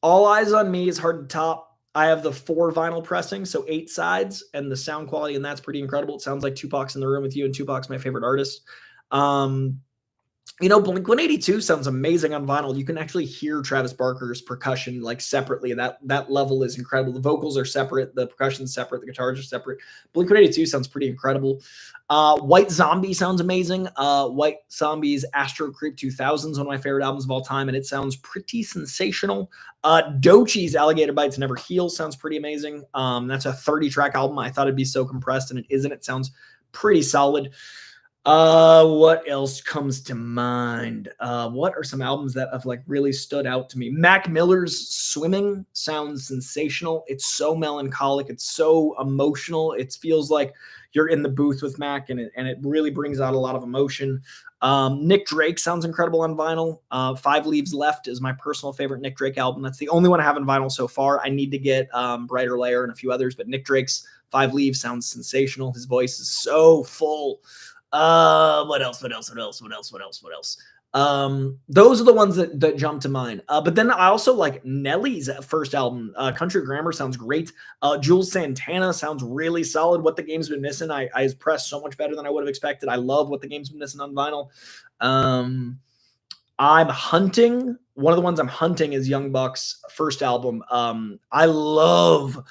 All Eyes on Me is hard to top. I have the 4 vinyl pressing, so 8 sides, and the sound quality, and that's pretty incredible. It sounds like Tupac's in the room with you, and Tupac's my favorite artist. You know, Blink-182 sounds amazing on vinyl. You can actually hear Travis Barker's percussion like separately. That level is incredible. The vocals are separate, the percussion's separate, the guitars are separate. Blink-182 sounds pretty incredible. White Zombie sounds amazing. White Zombie's Astro Creep 2000 is one of my favorite albums of all time, and it sounds pretty sensational. Doechie's Alligator Bites Never Heal sounds pretty amazing. That's a 30-track album. I thought it'd be so compressed, and it isn't. It sounds pretty solid. What else comes to mind? What are some albums that have like really stood out to me? Mac Miller's Swimming sounds sensational. It's so melancholic. It's so emotional. It feels like you're in the booth with Mac, and it really brings out a lot of emotion. Nick Drake sounds incredible on vinyl. Five Leaves Left is my personal favorite Nick Drake album. That's the only one I have on vinyl so far. I need to get Brighter Layer and a few others, but Nick Drake's Five Leaves sounds sensational. His voice is so full. What else? Those are the ones that jump to mind. But then I also like Nelly's first album. Country Grammar sounds great. Jules Santana sounds really solid. What the Game's Been Missing, I pressed so much better than I would have expected. I love What the Game's Been Missing on vinyl. I'm hunting. One of the ones I'm hunting is Young Buck's first album. I love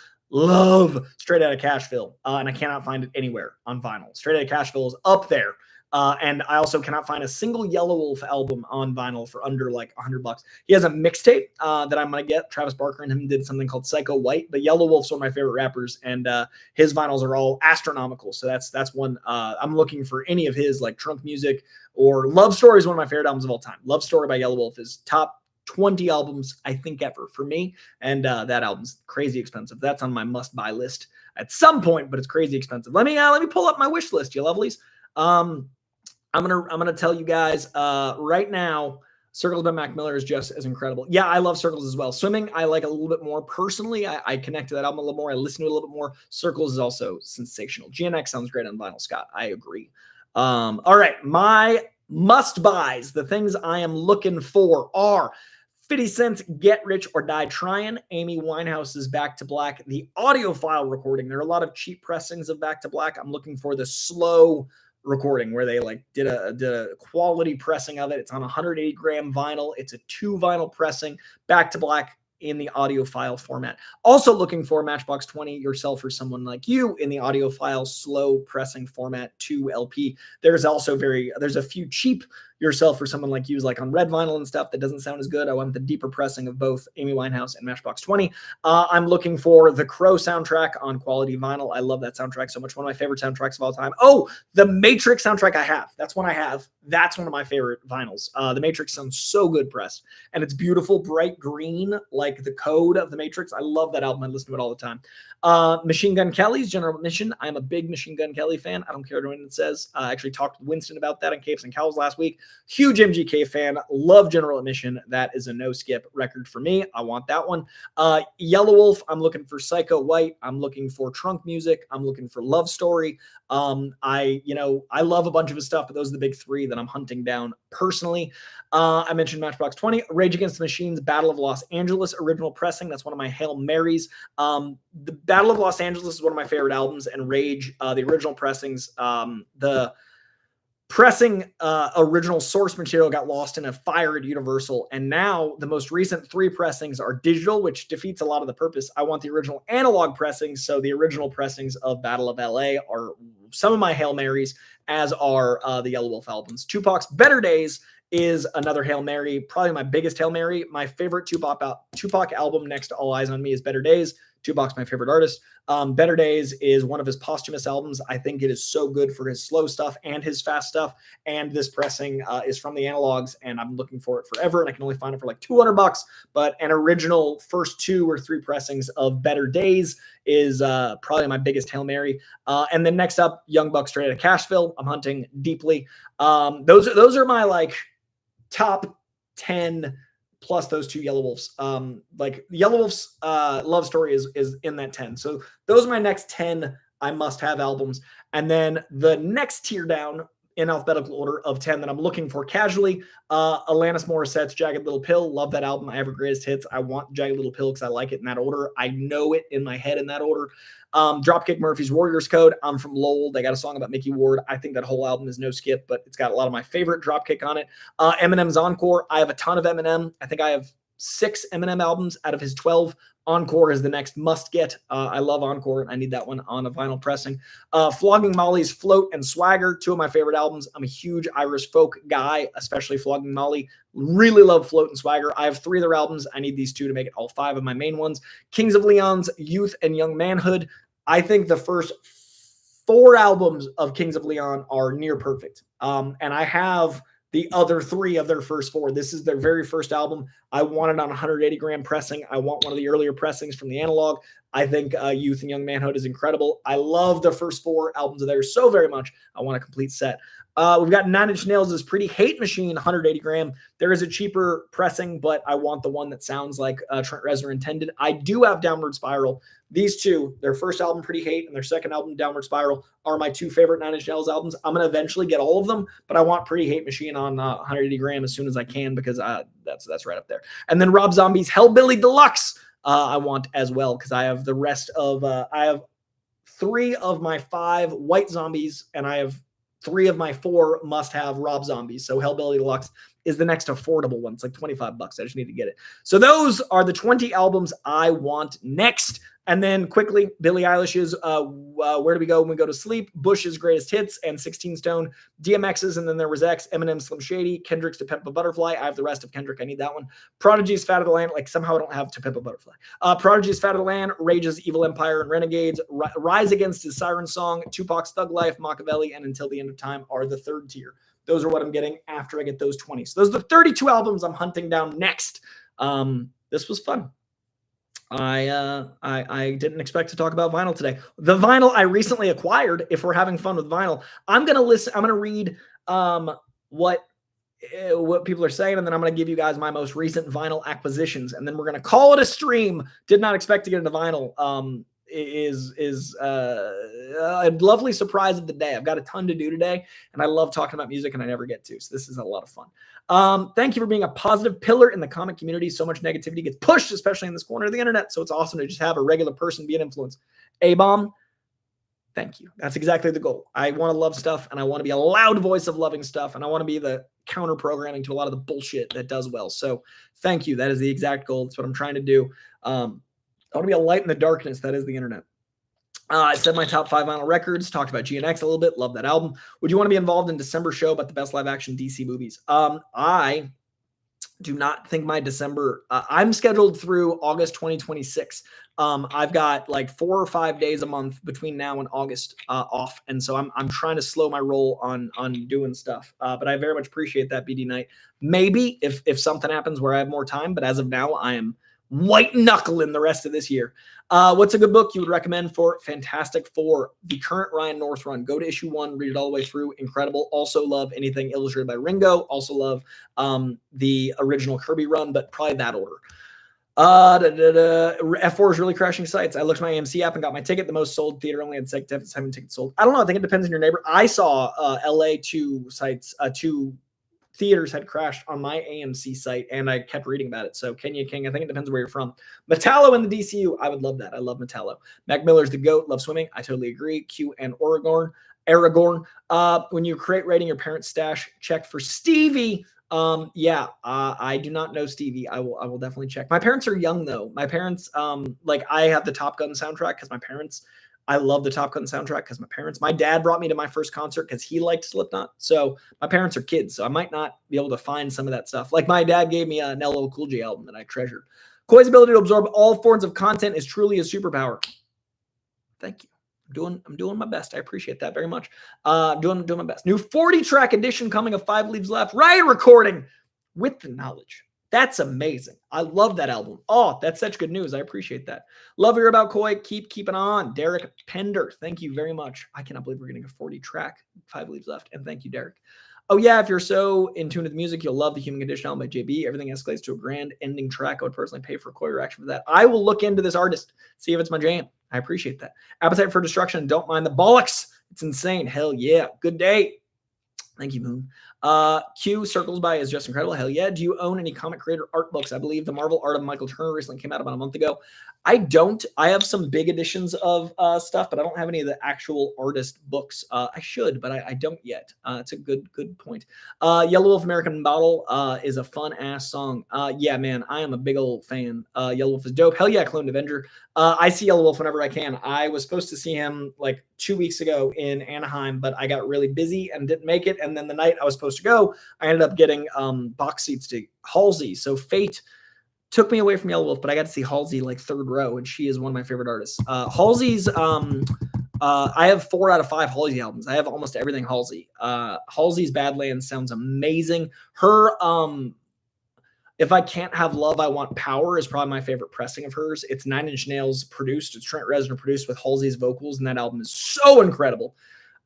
Straight Outta Cashville, and I cannot find it anywhere on vinyl. Straight Outta Cashville is up there. And I also cannot find a single Yellow Wolf album on vinyl for under like $100. He has a mixtape that I'm going to get. Travis Barker and him did something called Psycho White, but Yellow Wolf's one of my favorite rappers, and his vinyls are all astronomical. So that's one I'm looking for. Any of his, like Trunk Music or Love Story is one of my favorite albums of all time. Love Story by Yellow Wolf is top 20 albums I think ever for me, and that album's crazy expensive. That's on my must-buy list at some point, but it's crazy expensive. Let me pull up my wish list, you lovelies. I'm gonna tell you guys right now. Circles by Mac Miller is just as incredible. Yeah, I love Circles as well. Swimming, I like a little bit more personally. I connect to that album a little more. I listen to it a little bit more. Circles is also sensational. GNX sounds great on vinyl, Scott. I agree. All right, my must-buys, the things I am looking for are 50 Cent's Get Rich or Die Tryin', Amy Winehouse's Back to Black, the audiophile recording. There are a lot of cheap pressings of Back to Black. I'm looking for the slow recording where they like did a quality pressing of it. It's on 180 gram vinyl. It's a 2 vinyl pressing, Back to Black in the audiophile format. Also looking for Matchbox 20, Yourself or Someone Like You in the audiophile slow pressing format 2 LP. There's a few cheap Yourself or Someone Like You's like on red vinyl and stuff that doesn't sound as good. I want the deeper pressing of both Amy Winehouse and Matchbox 20. I'm looking for the Crow soundtrack on quality vinyl. I love that soundtrack so much. One of my favorite soundtracks of all time. Oh, the Matrix soundtrack I have. That's one I have. That's one of my favorite vinyls. The Matrix sounds so good pressed, and it's beautiful, bright green, like the code of the Matrix. I love that album. I listen to it all the time. Machine Gun Kelly's General Admission. I'm a big Machine Gun Kelly fan. I don't care what anyone says. I actually talked to Winston about that on Capes and Cows last week. Huge MGK fan. Love General Admission. That is a no-skip record for me. I want that one. Yellow Wolf. I'm looking for Psycho White. I'm looking for Trunk Music. I'm looking for Love Story. I love a bunch of his stuff, but those are the big 3 that I'm hunting down personally. I mentioned Matchbox 20, Rage Against the Machine's Battle of Los Angeles original pressing. That's one of my Hail Marys. The Battle of Los Angeles is one of my favorite albums, and Rage, the original pressings, the pressing original source material got lost in a fire at Universal, and now the most recent 3 pressings are digital, which defeats a lot of the purpose. I want the original analog pressings, so the original pressings of Battle of LA are some of my Hail Marys, as are the Yellow Wolf albums. Tupac's Better Days is another Hail Mary, probably my biggest Hail Mary. My favorite Tupac album next to All Eyes on Me is Better Days. Tupac's my favorite artist. Better Days is one of his posthumous albums. I think it is so good for his slow stuff and his fast stuff. And this pressing is from the analogs, and I'm looking for it forever. And I can only find it for like $200. But an original first 2 or 3 pressings of Better Days is probably my biggest Hail Mary. And then next up, Young Buck Straight Outta Cashville. I'm hunting deeply. Those are my like top 10 plus those 2 Yellow Wolves. Like Yellow Wolf's Love Story is in that 10. So those are my next 10 I must have albums. And then the next tier down in alphabetical order of 10 that I'm looking for casually, Alanis Morissette's Jagged Little Pill. Love that album. I have her greatest hits. I want Jagged Little Pill because I like it in that order. I know it in my head in that order. Dropkick Murphys Warriors Code. I'm from Lowell. They got a song about Mickey Ward. I think that whole album is no skip, but it's got a lot of my favorite Dropkick on it. Eminem's Encore. I have a ton of Eminem. I think I have 6 Eminem albums out of his 12. Encore is the next must get. I love Encore. I need that one on a vinyl pressing. Flogging Molly's Float and Swagger, 2 of my favorite albums. I'm a huge Irish folk guy, especially Flogging Molly. Really love Float and Swagger. I have 3 of their albums. I need these 2 to make it all 5 of my main ones. Kings of Leon's Youth and Young Manhood. I think the first 4 albums of Kings of Leon are near perfect. And I have the other 3 of their first 4. This is their very first album. I want it on 180 gram pressing. I want one of the earlier pressings from the analog. I think Youth and Young Manhood is incredible. I love the first 4 albums of theirs so very much. I want a complete set. We've got 9 Inch Nails' Pretty Hate Machine, 180 gram. There is a cheaper pressing, but I want the one that sounds like Trent Reznor intended. I do have Downward Spiral. These 2, their first album, Pretty Hate, and their second album, Downward Spiral, are my 2 favorite 9 Inch Nails albums. I'm going to eventually get all of them, but I want Pretty Hate Machine on 180 gram as soon as I can because that's right up there. And then Rob Zombie's Hellbilly Deluxe I want as well because I have the rest of I have 3 of my 5 White Zombies, and I have 3 of my 4 must-have Rob Zombies. So Hellbilly Deluxe is the next affordable one. It's like $25. I just need to get it. So those are the 20 albums I want next. And then quickly, Billie Eilish's Where Do We Go When We Go to Sleep, Bush's Greatest Hits, and 16 Stone, DMX's, and then there was X, Eminem's Slim Shady, Kendrick's To Pimp a Butterfly. I have the rest of Kendrick. I need that one. Prodigy's Fat of the Land. Like somehow I don't have To Pimp a Butterfly. Prodigy's Fat of the Land, Rage's Evil Empire and Renegades, Rise Against His Siren Song, Tupac's Thug Life, Machiavelli, and Until the End of Time are the third tier. Those are what I'm getting after I get those 20. So those are the 32 albums I'm hunting down next. This was fun. I didn't expect to talk about vinyl today. The vinyl I recently acquired, if we're having fun with vinyl, I'm going to read what people are saying, and then I'm going to give you guys my most recent vinyl acquisitions, and then we're going to call it a stream. Did not expect to get into vinyl. Is a lovely surprise of the day. I've got a ton to do today, and I love talking about music, and I never get to. So this is a lot of fun. Thank you for being a positive pillar in the comic community. So much negativity gets pushed, especially in this corner of the internet. So it's awesome to just have a regular person be an influence. A-bomb, thank you. That's exactly the goal. I want to love stuff, and I want to be a loud voice of loving stuff, and I want to be the counter programming to a lot of the bullshit that does well. So thank you. That is the exact goal. That's what I'm trying to do. I want to be a light in the darkness. That is the internet. I said my top 5 vinyl records, talked about GNX a little bit. Love that album. Would you want to be involved in December show about the best live action DC movies? I do not think my December, I'm scheduled through August 2026. I've got like 4 or 5 days a month between now and August off. And so I'm trying to slow my roll on doing stuff. But I very much appreciate that, BD Night. Maybe if something happens where I have more time, but as of now, I am white knuckling the rest of this year. What's a good book you would recommend for Fantastic Four, the current Ryan North run? Go to issue 1, read it all the way through. Incredible. Also love anything illustrated by Ringo. Also love the original Kirby run, but probably that order. F4 is really crashing sites. I looked at my AMC app and got my ticket. The most sold theater only had 7 tickets sold. I don't know. I think it depends on your neighbor. I saw LA 2 sites, 2 theaters had crashed on my AMC site, and I kept reading about it. So Kenya King, I think it depends where you're from. Metallo in the DCU, I would love that. I love Metallo. Mac Miller's the GOAT. Love swimming. I totally agree. Q and Aragorn. When you create rating your parents' stash, check for Stevie. I do not know Stevie. I will definitely check. My parents are young though. My parents, I have the Top Gun soundtrack because I love the Top Gun soundtrack because my dad brought me to my first concert because he liked Slipknot. So my parents are kids, so I might not be able to find some of that stuff. Like my dad gave me an LL Cool J album that I treasure. Koi's ability to absorb all forms of content is truly a superpower. Thank you. I'm doing my best. I appreciate that very much. Doing my best. New 40-track edition coming of 5 Leaves Left. Riot recording with the knowledge. That's amazing. I love that album. Oh, that's such good news. I appreciate that. Love hear about Koi. Keep keeping on. Derek Pender, thank you very much. I cannot believe we're getting a 40-track, 5 Leaves Left. And thank you, Derek. Oh, yeah, if you're so in tune with music, you'll love the Human Condition album by JB. Everything escalates to a grand ending track. I would personally pay for a Koi reaction for that. I will look into this artist, see if it's my jam. I appreciate that. Appetite for Destruction. Don't mind the bollocks. It's insane. Hell yeah. Good day. Thank you, Moon. Q Circles by is just incredible. Hell yeah. Do you own any comic creator art books? I believe the Marvel art of Michael Turner recently came out about a month ago. I don't. I have some big editions of stuff, but I don't have any of the actual artist books. I should, but I don't yet. It's a good point. Yellow Wolf American Bottle is a fun ass song. Yeah, man, I am a big old fan. Yellow Wolf is dope. Hell yeah, Cloned Avenger. I see Yellow Wolf whenever I can. I was supposed to see him like 2 weeks ago in Anaheim, but I got really busy and didn't make it. And then the night I was supposed to go, I ended up getting box seats to Halsey. So fate took me away from Yellow Wolf, but I got to see Halsey like 3rd row, and she is one of my favorite artists. Halsey's I have 4 out of 5 Halsey albums. I have almost everything Halsey. Halsey's Badlands sounds amazing. Her If I Can't Have Love, I Want Power is probably my favorite pressing of hers. It's 9 Inch Nails produced. It's Trent Reznor produced with Halsey's vocals, and that album is so incredible.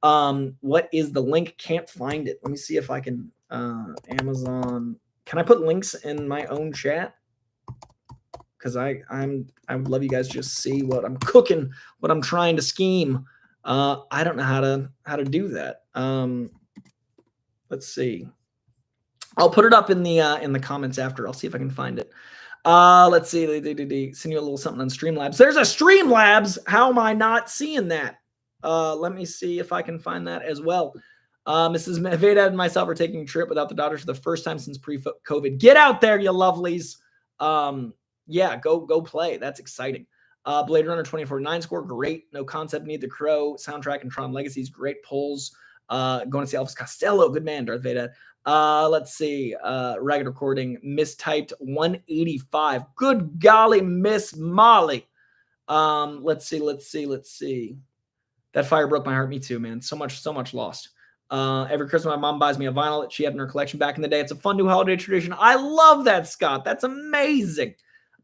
What is the link? Can't find it. Let me see if I can. Amazon. Can I put links in my own chat? Because I would love you guys to just see what I'm cooking, what I'm trying to scheme. I don't know how to do that. Let's see. I'll put it up in the comments after. I'll see if I can find it. Let's see. They send you a little something on Streamlabs. There's a Streamlabs. How am I not seeing that? Let me see if I can find that as well. Mrs. Veda and myself are taking a trip without the daughters for the first time since pre-COVID. Get out there, you lovelies. Yeah, go play. That's exciting. Blade Runner 2049 score, great. No Concept, Need the Crow, soundtrack, and Tron Legacies, great pulls. Going to see Elvis Costello, good man, Darth Vader. Let's see. Ragged Recording, mistyped 185. Good golly, Miss Molly. Let's see. That fire broke my heart. Me too, man. So much lost. Every Christmas, my mom buys me a vinyl that she had in her collection back in the day. It's a fun new holiday tradition. I love that, Scott. That's amazing.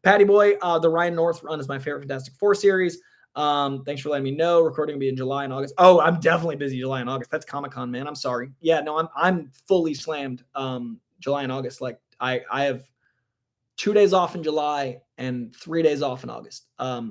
Patty Boy, the Ryan North run is my favorite Fantastic Four series. Thanks for letting me know. Recording will be in July and August. Oh, I'm definitely busy July and August. That's Comic-Con, man. I'm sorry. Yeah, no, I'm fully slammed July and August. Like I have 2 days off in July and 3 days off in August.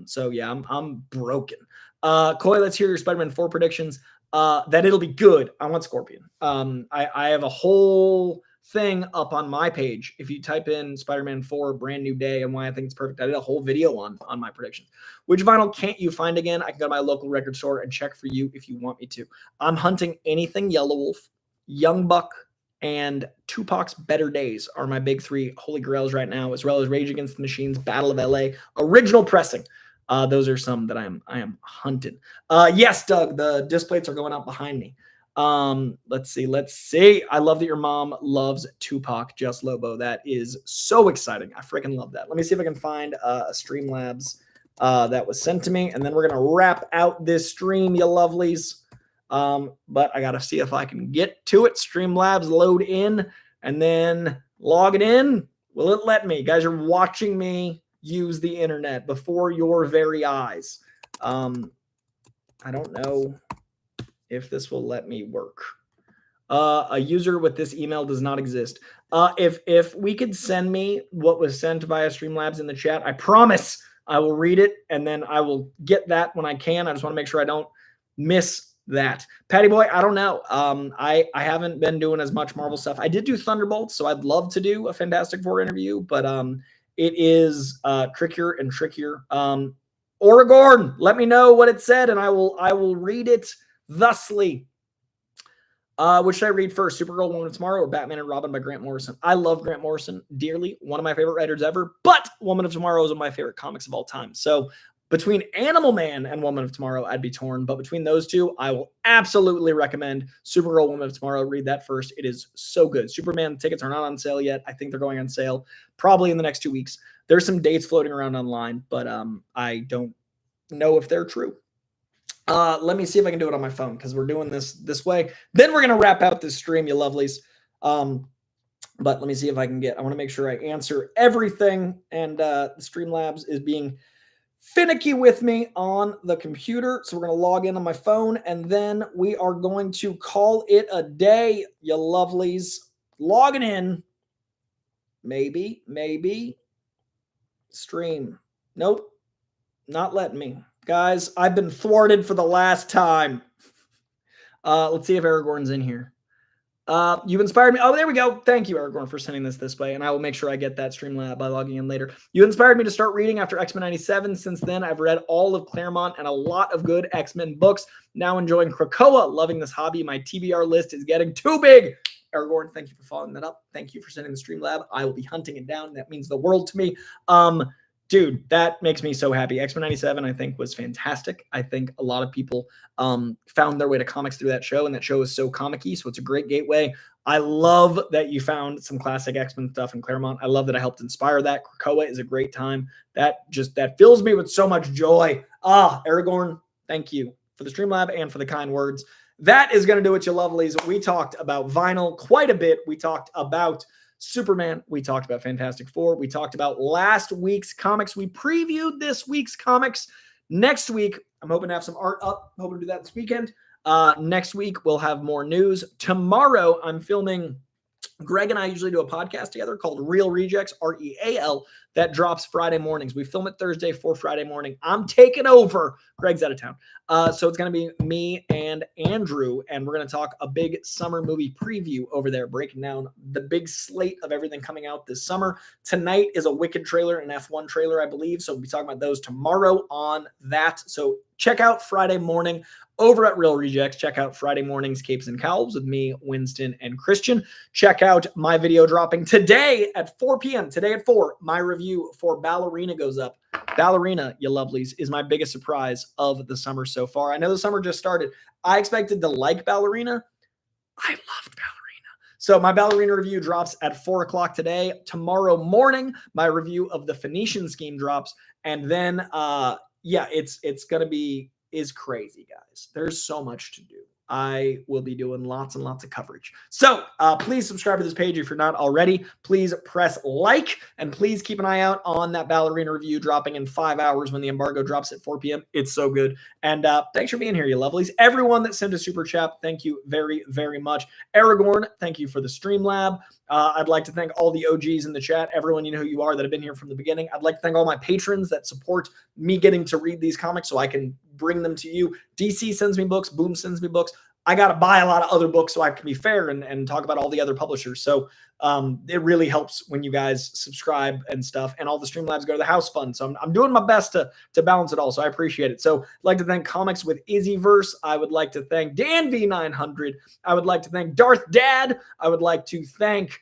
So yeah, I'm broken. Coy, let's hear your Spider-Man 4 predictions. That it'll be good. I want Scorpion. I have a whole thing up on my page. If you type in Spider-Man 4 brand new day and why I think it's perfect, I did a whole video on my predictions. Which vinyl can't you find again? I can go to my local record store and check for you if you want me to. I'm hunting anything Yellow Wolf, Young Buck, and Tupac's Better Days are my big 3 holy grails right now, as well as Rage Against the Machine's Battle of LA original pressing. Those are some that I am hunting. Yes, Doug, the displays are going up behind me. Let's see. I love that your mom loves Tupac, Just Lobo. That is so exciting. I freaking love that. Let me see if I can find a Streamlabs that was sent to me, and then we're going to wrap out this stream, you lovelies. But I got to see if I can get to it. Streamlabs load in, and then log it in. Will it let me? Guys are watching me use the internet before your very eyes. I don't know if this will let me work. A user with this email does not exist. If we could send me what was sent via Streamlabs in the chat, I promise I will read it, and then I will get that when I can. I just want to make sure I don't miss that. Patty Boy, I don't know. I haven't been doing as much Marvel stuff. I did do Thunderbolts, so I'd love to do a Fantastic Four interview, but it is trickier and trickier. Oregon, let me know what it said, and I will read it thusly. Which should I read first? Supergirl, Woman of Tomorrow, or Batman and Robin by Grant Morrison? I love Grant Morrison dearly. One of my favorite writers ever, but Woman of Tomorrow is one of my favorite comics of all time. So between Animal Man and Woman of Tomorrow, I'd be torn. But between those two, I will absolutely recommend Supergirl, Woman of Tomorrow. Read that first. It is so good. Superman tickets are not on sale yet. I think they're going on sale probably in the next 2 weeks. There's some dates floating around online, but I don't know if they're true. Let me see if I can do it on my phone, because we're doing this way. Then we're going to wrap out this stream, you lovelies. But let me see if I can I want to make sure I answer everything. And Streamlabs is being finicky with me on the computer. So we're going to log in on my phone, and then we are going to call it a day, you lovelies. Logging in. Maybe. Stream. Nope. Not letting me. Guys, I've been thwarted for the last time. Let's see if Aragorn's in here. You've inspired me. Oh, there we go. Thank you, Aragorn, for sending this way, and I will make sure I get that Streamlab by logging in later. You inspired me to start reading after X-Men 97. Since then, I've read all of Claremont and a lot of good X-Men books. Now enjoying Krakoa. Loving this hobby. My TBR list is getting too big. Aragorn, thank you for following that up. Thank you for sending the Streamlab. I will be hunting it down. That means the world to me. Dude, that makes me so happy. X-Men 97, I think, was fantastic. I think a lot of people found their way to comics through that show, and that show is so comic-y, so it's a great gateway. I love that you found some classic X-Men stuff in Claremont. I love that I helped inspire that. Krakoa is a great time. That fills me with so much joy. Aragorn, thank you. for the Streamlab and for the kind words. That is going to do it, you lovelies. We talked about vinyl quite a bit. We talked about Superman. We talked about Fantastic Four. We talked about last week's comics. We previewed this week's comics. Next week, I'm hoping to have some art up. I'm hoping to do that this weekend. Next week, we'll have more news. Tomorrow, I'm filming. Greg and I usually do a podcast together called Real Rejects, REAL, that drops Friday mornings. We film it Thursday for Friday morning. I'm taking over. Greg's out of town. So it's going to be me and Andrew, and we're going to talk a big summer movie preview over there, breaking down the big slate of everything coming out this summer. Tonight is a Wicked trailer, an F1 trailer, I believe. So we'll be talking about those tomorrow on that. So check out Friday morning over at Real Rejects. Check out Friday mornings, Capes and Cowls with me, Winston, and Christian. Check out my video dropping today at 4 p.m. Today at 4, my review for Ballerina goes up. Ballerina, you lovelies, is my biggest surprise of the summer so far. I know the summer just started. I expected to like Ballerina. I loved Ballerina. So my Ballerina review drops at 4 o'clock today. Tomorrow morning, my review of the Phoenician Scheme drops. And then, it's going to be crazy, guys. There's so much to do. I will be doing lots and lots of coverage. So please subscribe to this page if you're not already. Please press like, and please keep an eye out on that Ballerina review dropping in 5 hours when the embargo drops at 4 p.m. It's so good. And thanks for being here, you lovelies. Everyone that sent a super chat, thank you very, very much. Aragorn, thank you for the Streamlab. I'd like to thank all the OGs in the chat, everyone you know who you are that have been here from the beginning. I'd like to thank all my patrons that support me getting to read these comics so I can bring them to you. DC sends me books. Boom sends me books. I got to buy a lot of other books so I can be fair and talk about all the other publishers. So it really helps when you guys subscribe and stuff. And all the Streamlabs go to the house fund. So I'm doing my best to balance it all. So I appreciate it. So I'd like to thank Comics with Izzyverse. I would like to thank Dan V900. I would like to thank Darth Dad. I would like to thank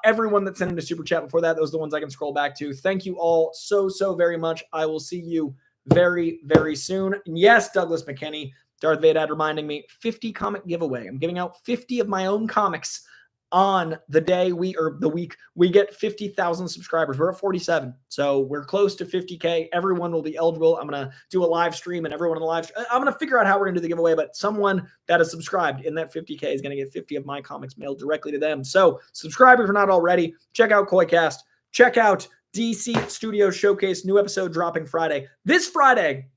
everyone that sent in a super chat before that. Those are the ones I can scroll back to. Thank you all so very much. I will see you very, very soon. And yes, Douglas McKinney, Darth Vader reminding me, 50 comic giveaway. I'm giving out 50 of my own comics on the day the week we get 50,000 subscribers. We're at 47. So we're close to 50K. Everyone will be eligible. I'm going to do a live stream, and everyone in the live stream, I'm going to figure out how we're going to do the giveaway, but someone that is subscribed in that 50K is going to get 50 of my comics mailed directly to them. So subscribe if you're not already. Check out KoiCast. Check out DC Studio Showcase, new episode dropping Friday. This Friday,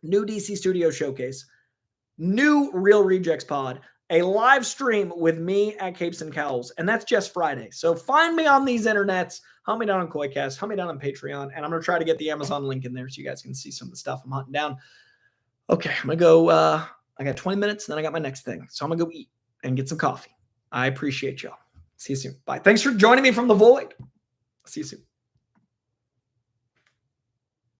new DC Studio Showcase, new Real Rejects pod, a live stream with me at Capes and Cowls, and that's just Friday. So find me on these internets, hunt me down on KoiCast, hunt me down on Patreon, and I'm going to try to get the Amazon link in there so you guys can see some of the stuff I'm hunting down. Okay, I'm going to go, I got 20 minutes, and then I got my next thing. So I'm going to go eat and get some coffee. I appreciate y'all. See you soon. Bye. Thanks for joining me from the void. See you soon.